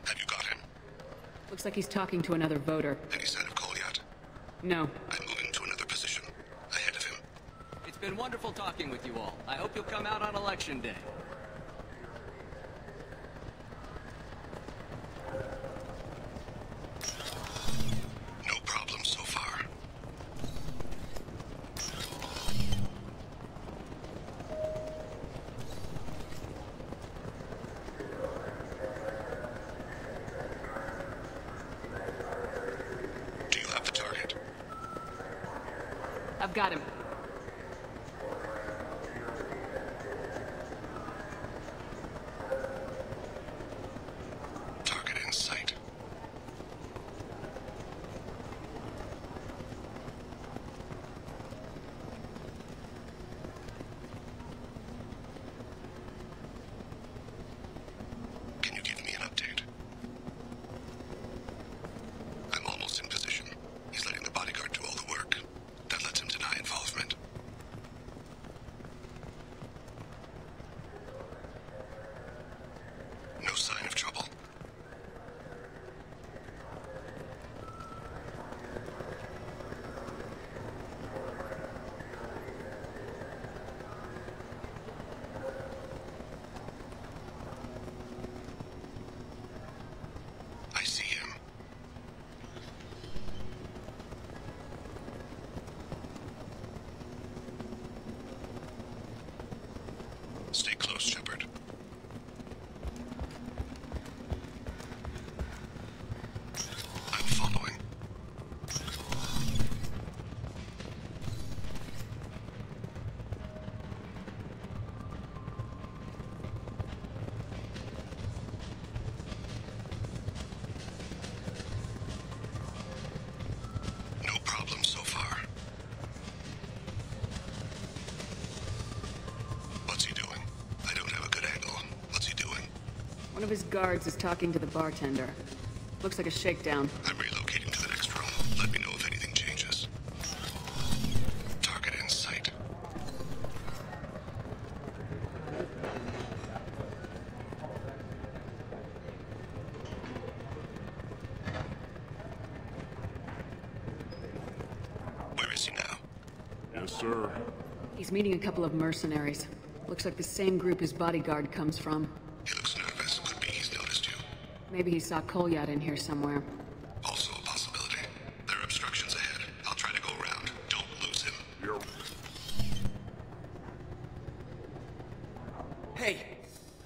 Have you got him? Looks like he's talking to another voter. Any sign of Kolyat? No. I'm moving to another position. Ahead of him. It's been wonderful talking with you all. I hope you'll come out on Election Day. No problem so far. Do you have the target? I've got him. Target in sight. Can you give me an update? I'm almost in position. He's letting the bodyguard do all the work. That lets him deny involvement. No sign of trouble. I see him. Stay close, Shepard. I'm following. No problem so far. What's he doing? I don't have a good angle. What's he doing? One of his guards is talking to the bartender. Looks like a shakedown. I'm relocating to the next room. Let me know if anything changes. Target in sight. Where is he now? Yes, sir. He's meeting a couple of mercenaries. Looks like the same group his bodyguard comes from. He looks nervous. Could be he's noticed you. Maybe he saw Kolyat in here somewhere. Also a possibility. There are obstructions ahead. I'll try to go around. Don't lose him. Yep. Hey,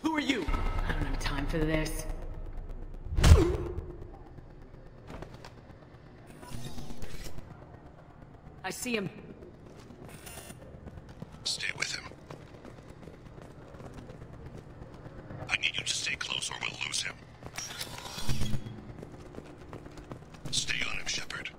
who are you? I don't have time for this. I see him. Stay with him. I need you to stay close or we'll lose him. Stay on him, Shepard.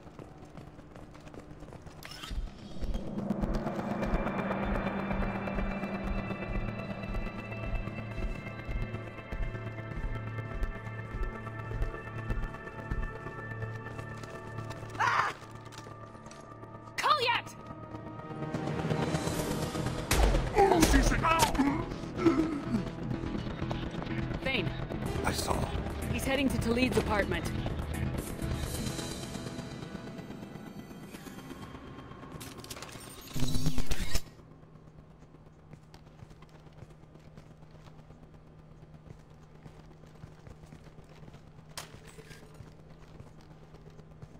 Kolyat! Thane, I saw. he's heading to Talid's apartment.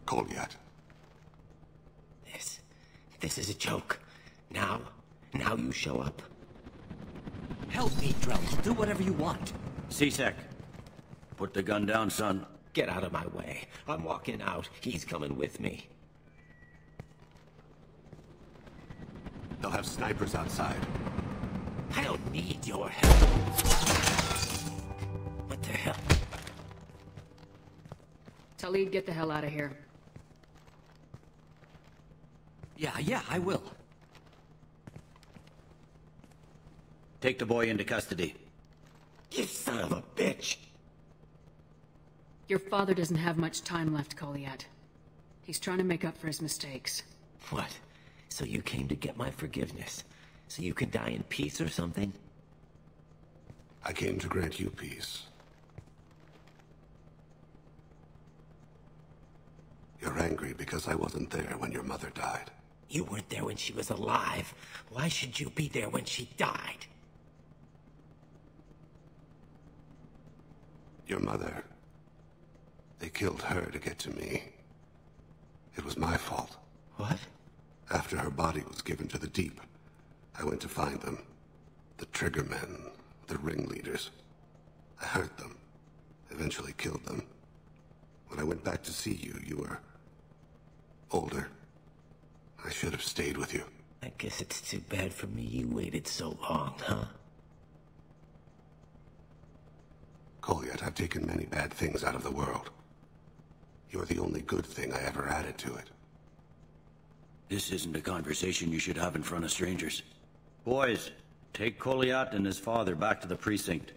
Kolyat. This is a joke. Now you show up. Help me, Drell. I'll do whatever you want. C-Sec. Put the gun down, son. Get out of my way. I'm walking out. He's coming with me. They'll have snipers outside. I don't need your help. What the hell? Talid, get the hell out of here. Yeah, I will. Take the boy into custody. You son of a bitch! Your father doesn't have much time left, Kolyat. He's trying to make up for his mistakes. What? So you came to get my forgiveness? So you could die in peace or something? I came to grant you peace. You're angry because I wasn't there when your mother died. You weren't there when she was alive. Why should you be there when she died? Your mother... They killed her to get to me. It was my fault. What? After her body was given to the Deep, I went to find them. The Triggermen, the ringleaders. I hurt them. Eventually killed them. When I went back to see you, you were... older. I should have stayed with you. I guess it's too bad for me you waited so long, huh? Kolyat, I've taken many bad things out of the world. You're the only good thing I ever added to it. This isn't a conversation you should have in front of strangers. Boys, take Kolyat and his father back to the precinct.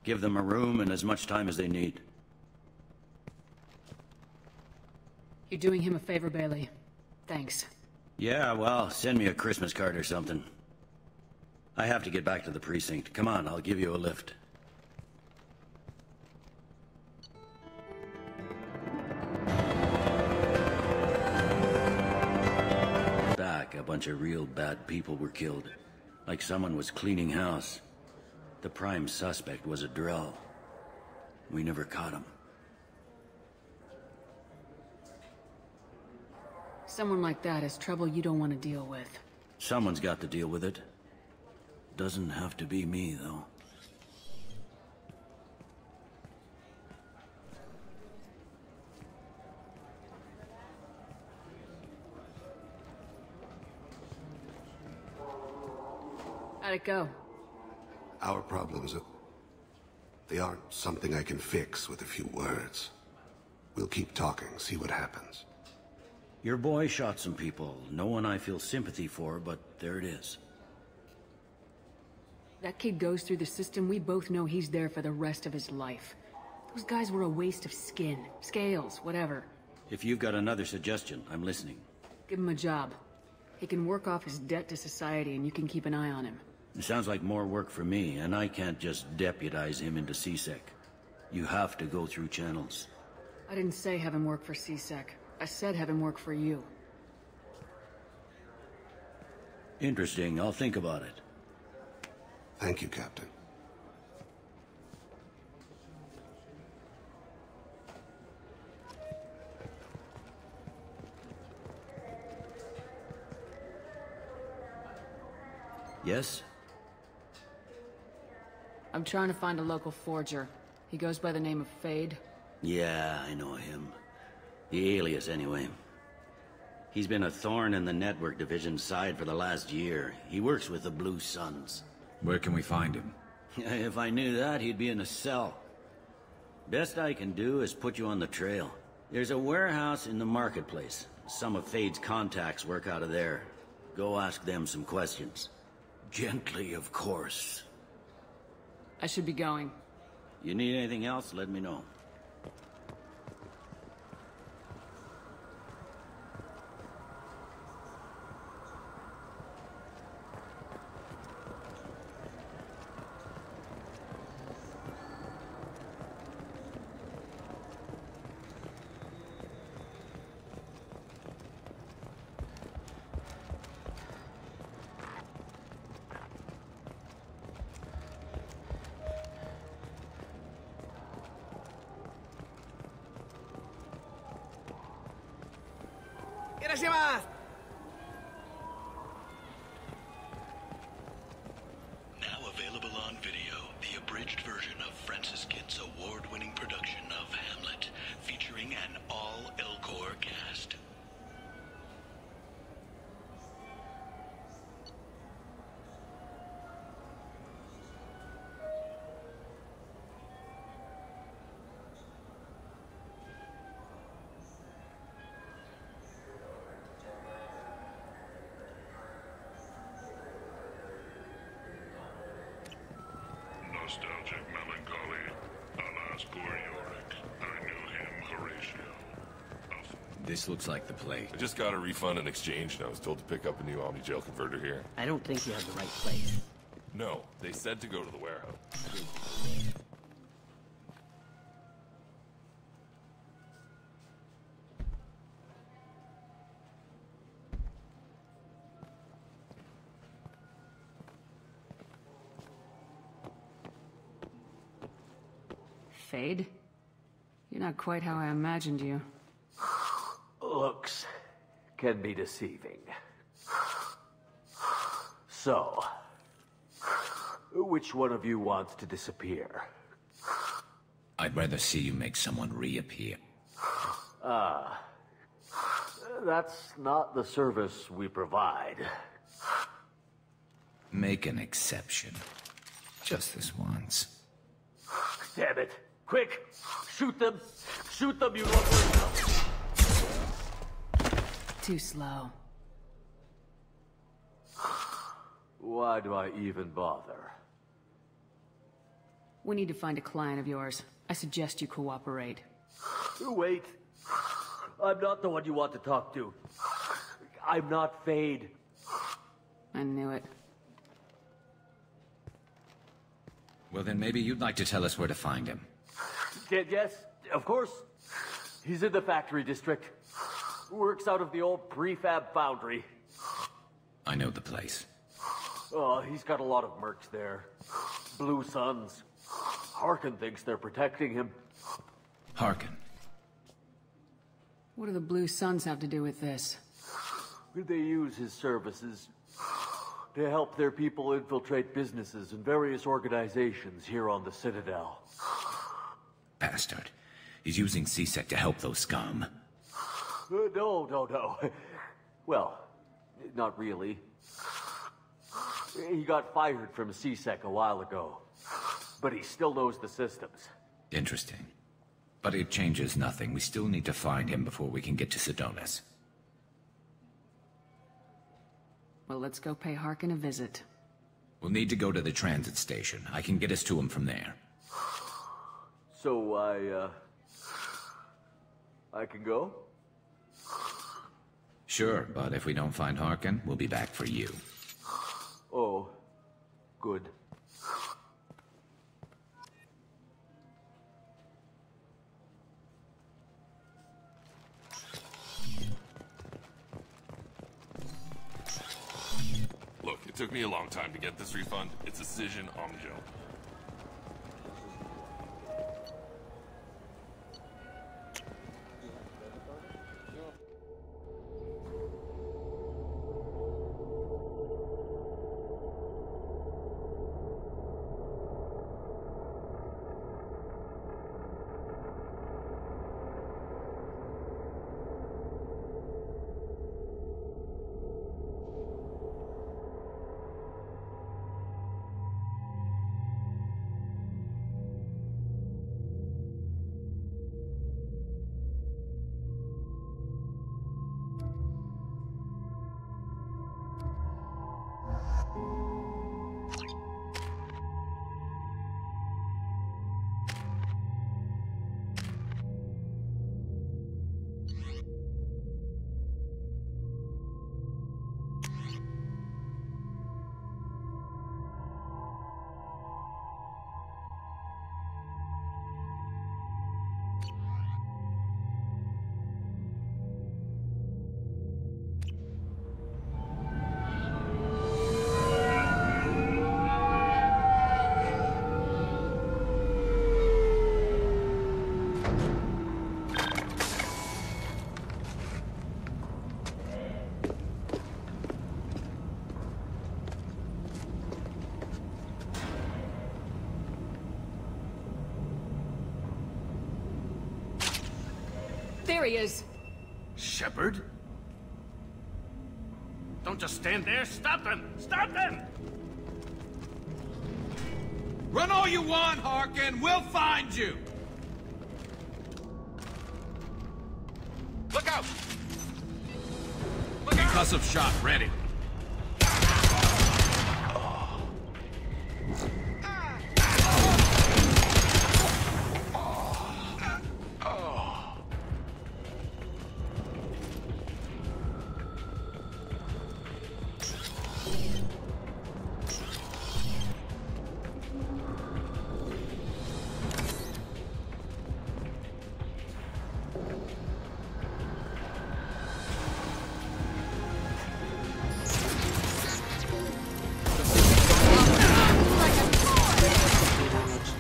Give them a room and as much time as they need. You're doing him a favor, Bailey. Thanks. Yeah, well, send me a Christmas card or something. I have to get back to the precinct. Come on, I'll give you a lift. Back, a bunch of real bad people were killed. Like someone was cleaning house. The prime suspect was a Drell. We never caught him. Someone like that is trouble you don't want to deal with. Someone's got to deal with it. Doesn't have to be me, though. How'd it go? Our problems they aren't something I can fix with a few words. We'll keep talking, see what happens. Your boy shot some people. No one I feel sympathy for, but there it is. That kid goes through the system, we both know he's there for the rest of his life. Those guys were a waste of skin, scales, whatever. If you've got another suggestion, I'm listening. Give him a job. He can work off his debt to society and you can keep an eye on him. It sounds like more work for me, and I can't just deputize him into C-Sec. You have to go through channels. I didn't say have him work for C-Sec. I said have him work for you. Interesting. I'll think about it. Thank you, Captain. Yes? I'm trying to find a local forger. He goes by the name of Fade. Yeah, I know him. The alias, anyway. He's been a thorn in the network division's side for the last year. He works with the Blue Suns. Where can we find him? If I knew that, he'd be in a cell. Best I can do is put you on the trail. There's a warehouse in the marketplace. Some of Fade's contacts work out of there. Go ask them some questions. Gently, of course. I should be going. You need anything else, let me know. Now available on version of Francis Kidd's award-winning production of Hamlet, featuring an all-Elcor cast. Nostalgic melancholy, alas poor Yorick. I knew him, Horatio. This looks like the place. I just got a refund and exchange, and I was told to pick up a new Omni-Jail converter here. I don't think you have the right place. No, they said to go to the warehouse. Fade? You're not quite how I imagined you. Looks can be deceiving. So, which one of you wants to disappear? I'd rather see you make someone reappear. That's not the service we provide. Make an exception. Just this once. Damn it. Quick! Shoot them! Shoot them, you lovely! Too slow. Why do I even bother? We need to find a client of yours. I suggest you cooperate. Wait. I'm not the one you want to talk to. I'm not Fade. I knew it. Well, then maybe you'd like to tell us where to find him. Yes, of course. He's in the factory district. Works out of the old prefab foundry. I know the place. He's got a lot of mercs there. Blue Suns. Harkin thinks they're protecting him. Harkin? What do the Blue Suns have to do with this? They use his services to help their people infiltrate businesses and various organizations here on the Citadel. Bastard. He's using C-Sec to help those scum. No. Well, not really. He got fired from C-Sec a while ago, but he still knows the systems. Interesting. But it changes nothing. We still need to find him before we can get to Sidonis. Well, let's go pay Harkin a visit. We'll need to go to the transit station. I can get us to him from there. So, I can go? Sure, but if we don't find Harkin, we'll be back for you. Oh, good. Look, it took me a long time to get this refund. It's Cision Omni-Jail. there he is. Shepard? Don't just stand there. Stop them! Stop them! Run all you want, Harkin. We'll find you. Look out! Concussive shot ready.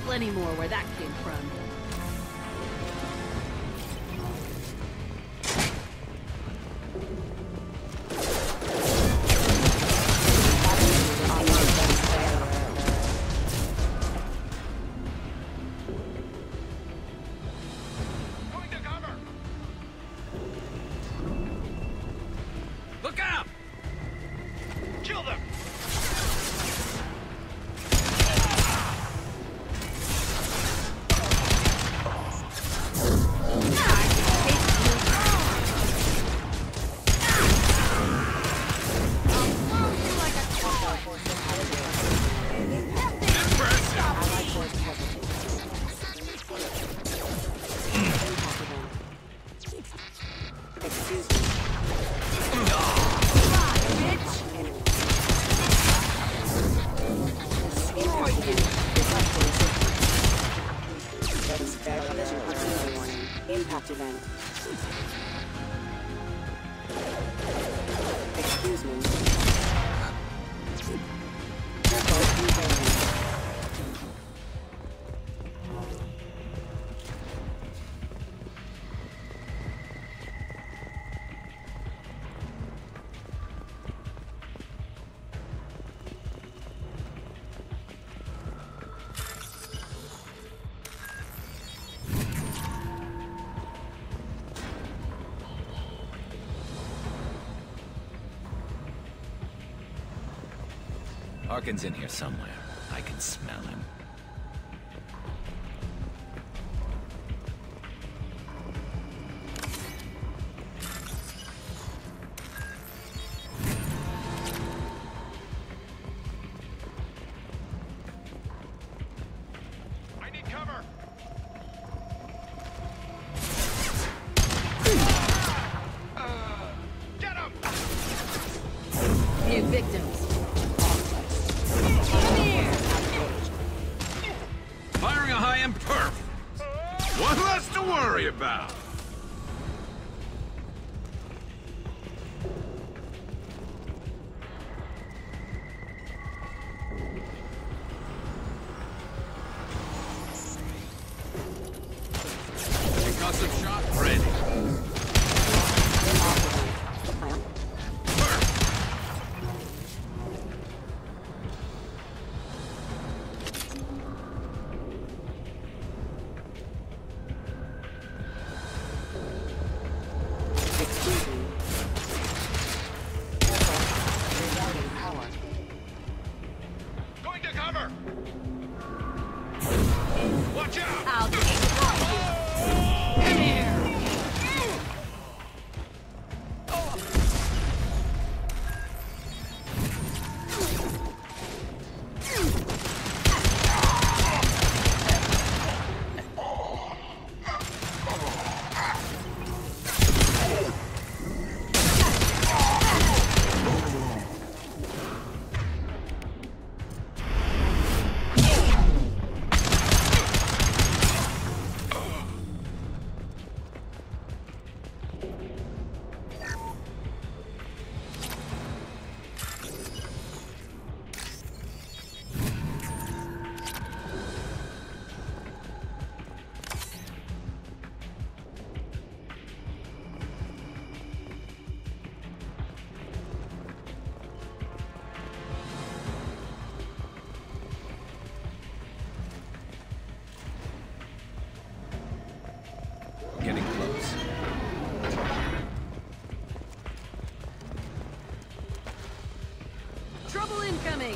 Plenty more where that came from. Look out! Kill them! Impact event. Excuse me. Harkin's in here somewhere. I can smell him. I need cover! Get him! New victims. Firing a high-end perf. One less to worry about. Concussive shot ready. Going to cover! Watch out! I'll come here! Trouble incoming!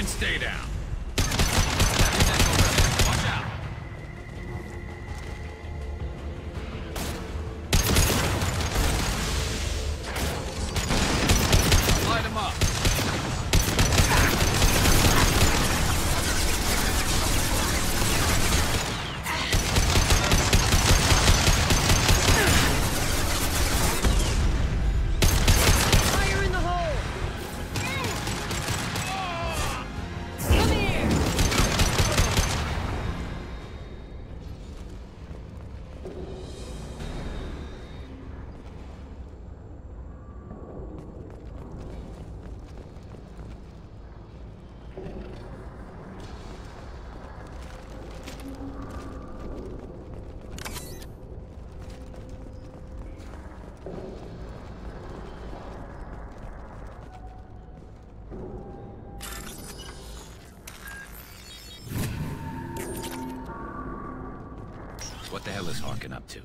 Stay down. Watch out. Light him up. Fire in the hole! What the hell is Harkin up to?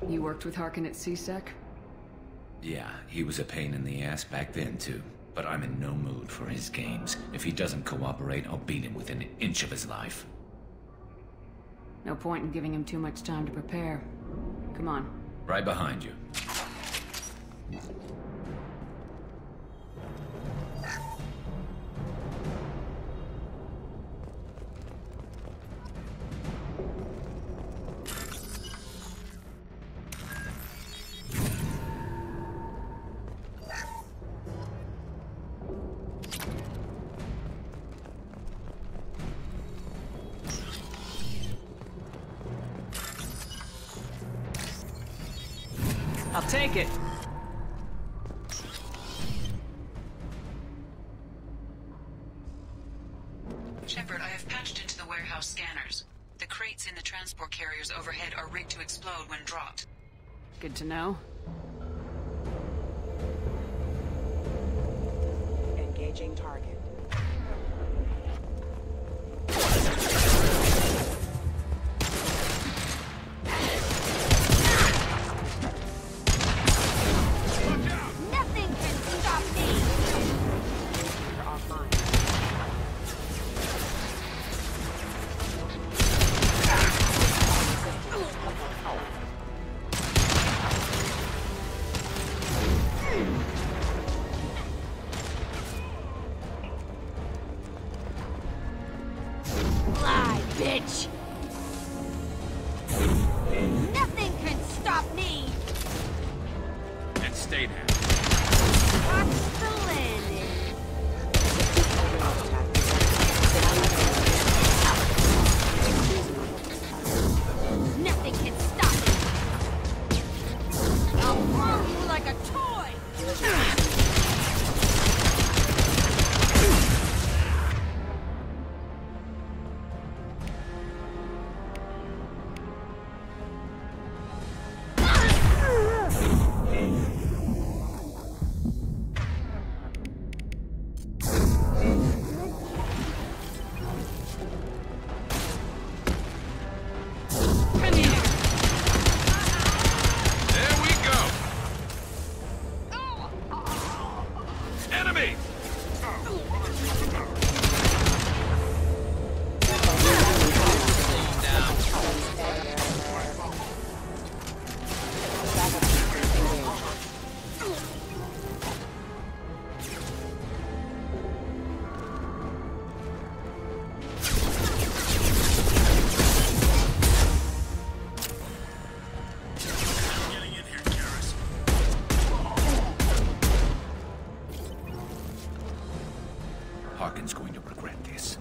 You worked with Harkin at CSEC? Yeah, he was a pain in the ass back then, too. But I'm in no mood for his games. If he doesn't cooperate, I'll beat him within an inch of his life. No point in giving him too much time to prepare. Come on. Right behind you. I'll take it. Shepard, I have patched into the warehouse scanners. The crates in the transport carriers overhead are rigged to explode when dropped. Good to know. Engaging target. Nothing can stop me! You're offline. Fly, bitch! Nothing can stop me! And stay down. Watch the landing! Nothing can stop me! I'll throw you like a toy! Harkin's going to regret this.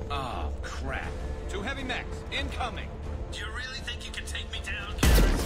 Oh, crap. Two heavy mechs, incoming. Do you really think you can take me down, Garrus?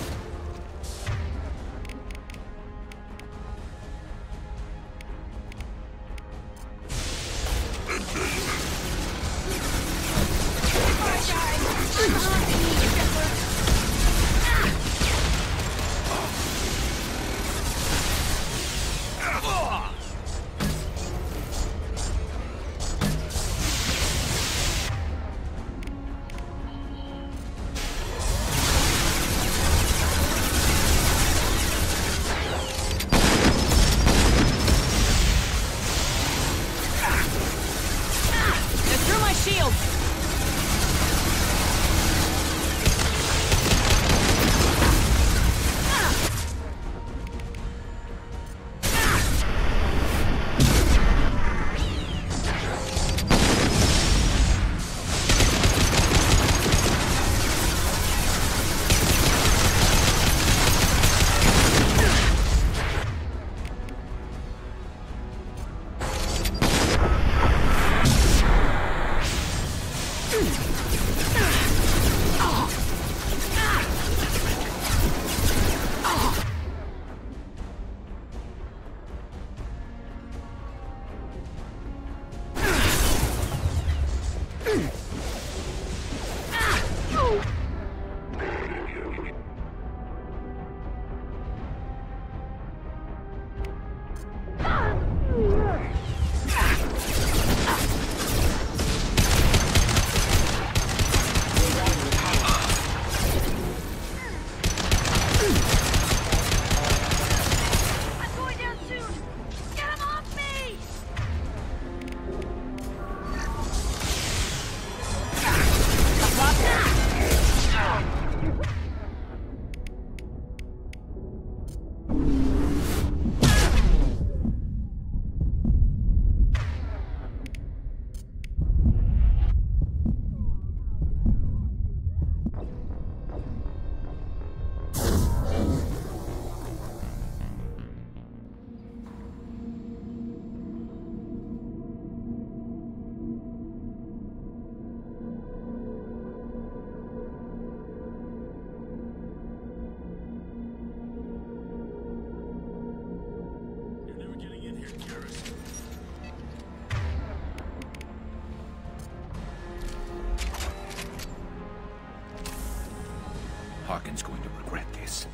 Harkin's going to regret this.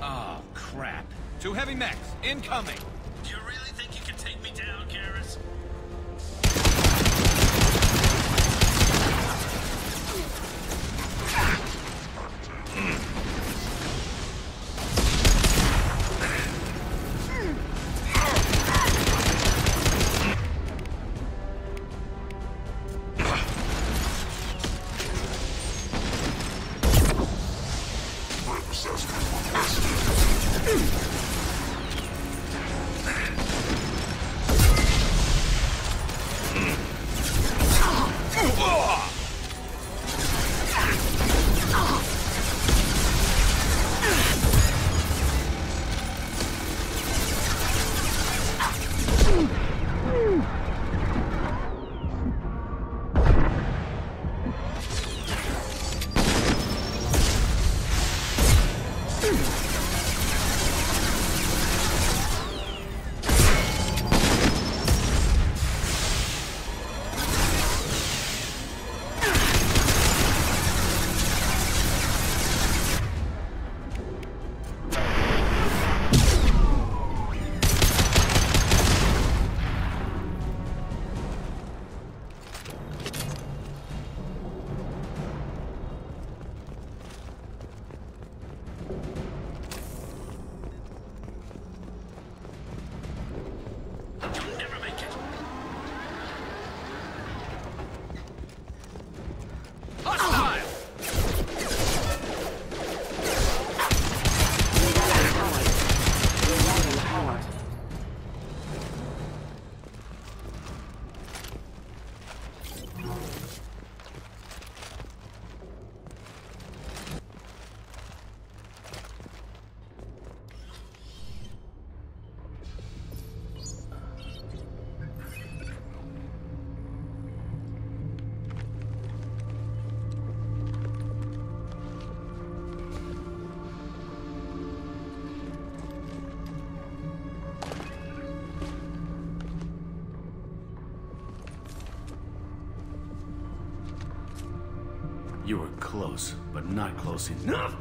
Oh, crap. Two heavy mechs, incoming. Do you really think you can take me down, Garrus? close, but not close enough.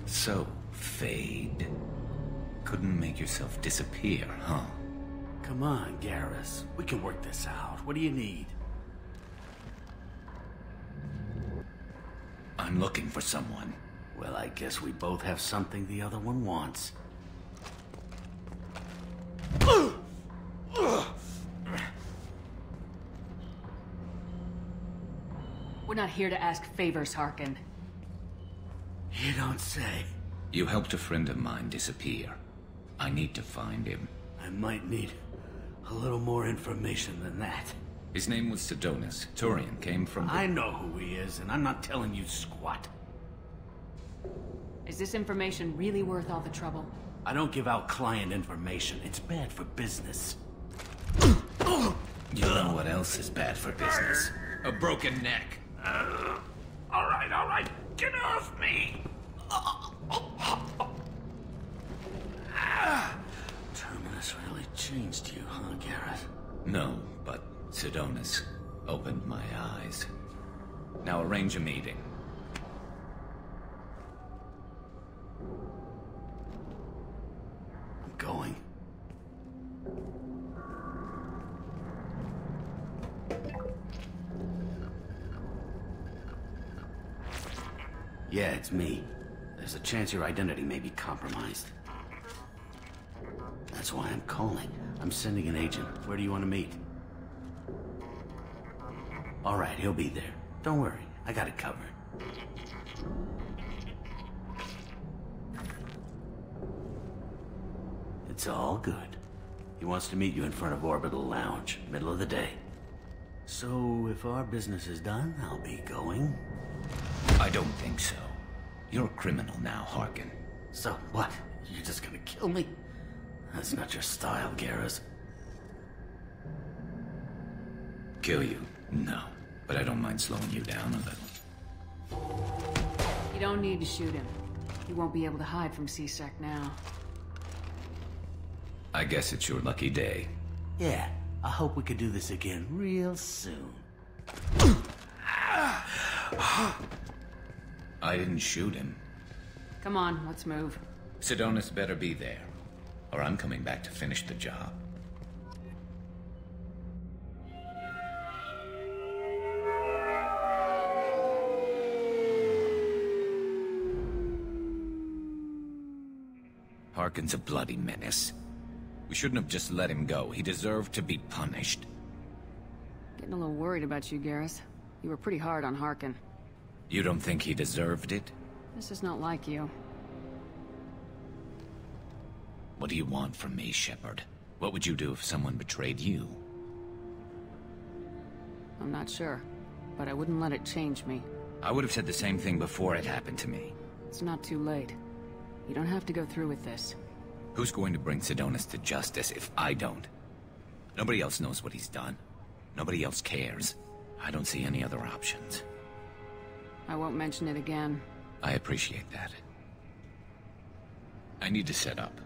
So, Fade. Couldn't make yourself disappear, huh? Come on, Garrus. We can work this out. What do you need? I'm looking for someone. Well, I guess we both have something the other one wants. We're not here to ask favors, Harkin. You don't say. You helped a friend of mine disappear. I need to find him. I might need a little more information than that. His name was Sidonus. Turian came from I know who he is, and I'm not telling you squat. Is this information really worth all the trouble? I don't give out client information. It's bad for business. You know what else is bad for business? A broken neck. All right. Get off me! Terminus really changed you, huh, Garrett? No, but Sidonus opened my eyes. Now arrange a meeting. I'm going. Yeah, it's me. There's a chance your identity may be compromised. That's why I'm calling. I'm sending an agent. Where do you want to meet? All right, he'll be there. Don't worry, I got it covered. It's all good. He wants to meet you in front of Orbital Lounge, middle of the day. So, if our business is done, I'll be going. I don't think so. You're a criminal now, Harkin. So what? You're just gonna kill me? That's not your style, Garrus. Kill you? No. But I don't mind slowing you down a little. You don't need to shoot him. You won't be able to hide from C-Sec now. I guess it's your lucky day. Yeah, I hope we could do this again real soon. I didn't shoot him. Come on, let's move. Sidonus better be there, or I'm coming back to finish the job. Harkin's a bloody menace. We shouldn't have just let him go. He deserved to be punished. Getting a little worried about you, Garrus. You were pretty hard on Harkin. You don't think he deserved it? This is not like you. What do you want from me, Shepard? What would you do if someone betrayed you? I'm not sure, but I wouldn't let it change me. I would have said the same thing before it happened to me. It's not too late. You don't have to go through with this. Who's going to bring Sidonus to justice if I don't? Nobody else knows what he's done. Nobody else cares. I don't see any other options. I won't mention it again. I appreciate that. I need to set up.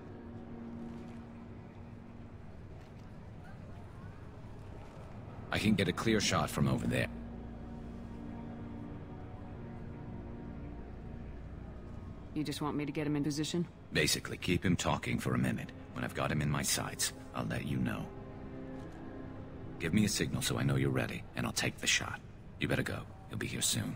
I can get a clear shot from over there. You just want me to get him in position? Basically, keep him talking for a minute. When I've got him in my sights, I'll let you know. Give me a signal so I know you're ready, and I'll take the shot. You better go. He'll be here soon.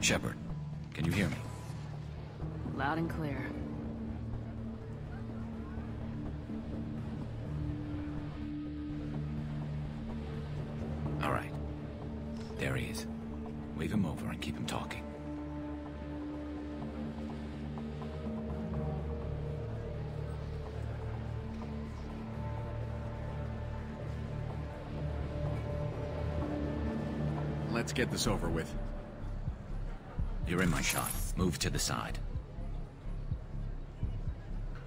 Shepard, can you hear me? Loud and clear. All right. There he is. Wave him over and keep him talking. Let's get this over with. You're in my shot. Move to the side.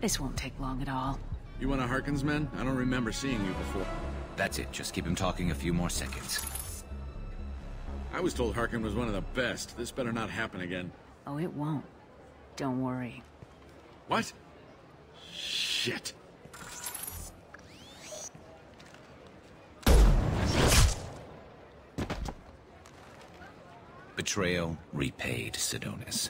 This won't take long at all. You one of Harkin's men? I don't remember seeing you before. That's it. Just keep him talking a few more seconds. I was told Harkin was one of the best. This better not happen again. Oh, it won't. Don't worry. What? Shit. Betrayal repaid, Sidonis.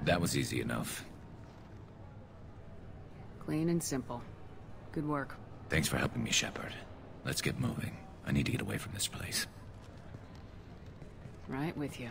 That was easy enough. Clean and simple. Good work. Thanks for helping me, Shepard. Let's get moving. I need to get away from this place. Right with you.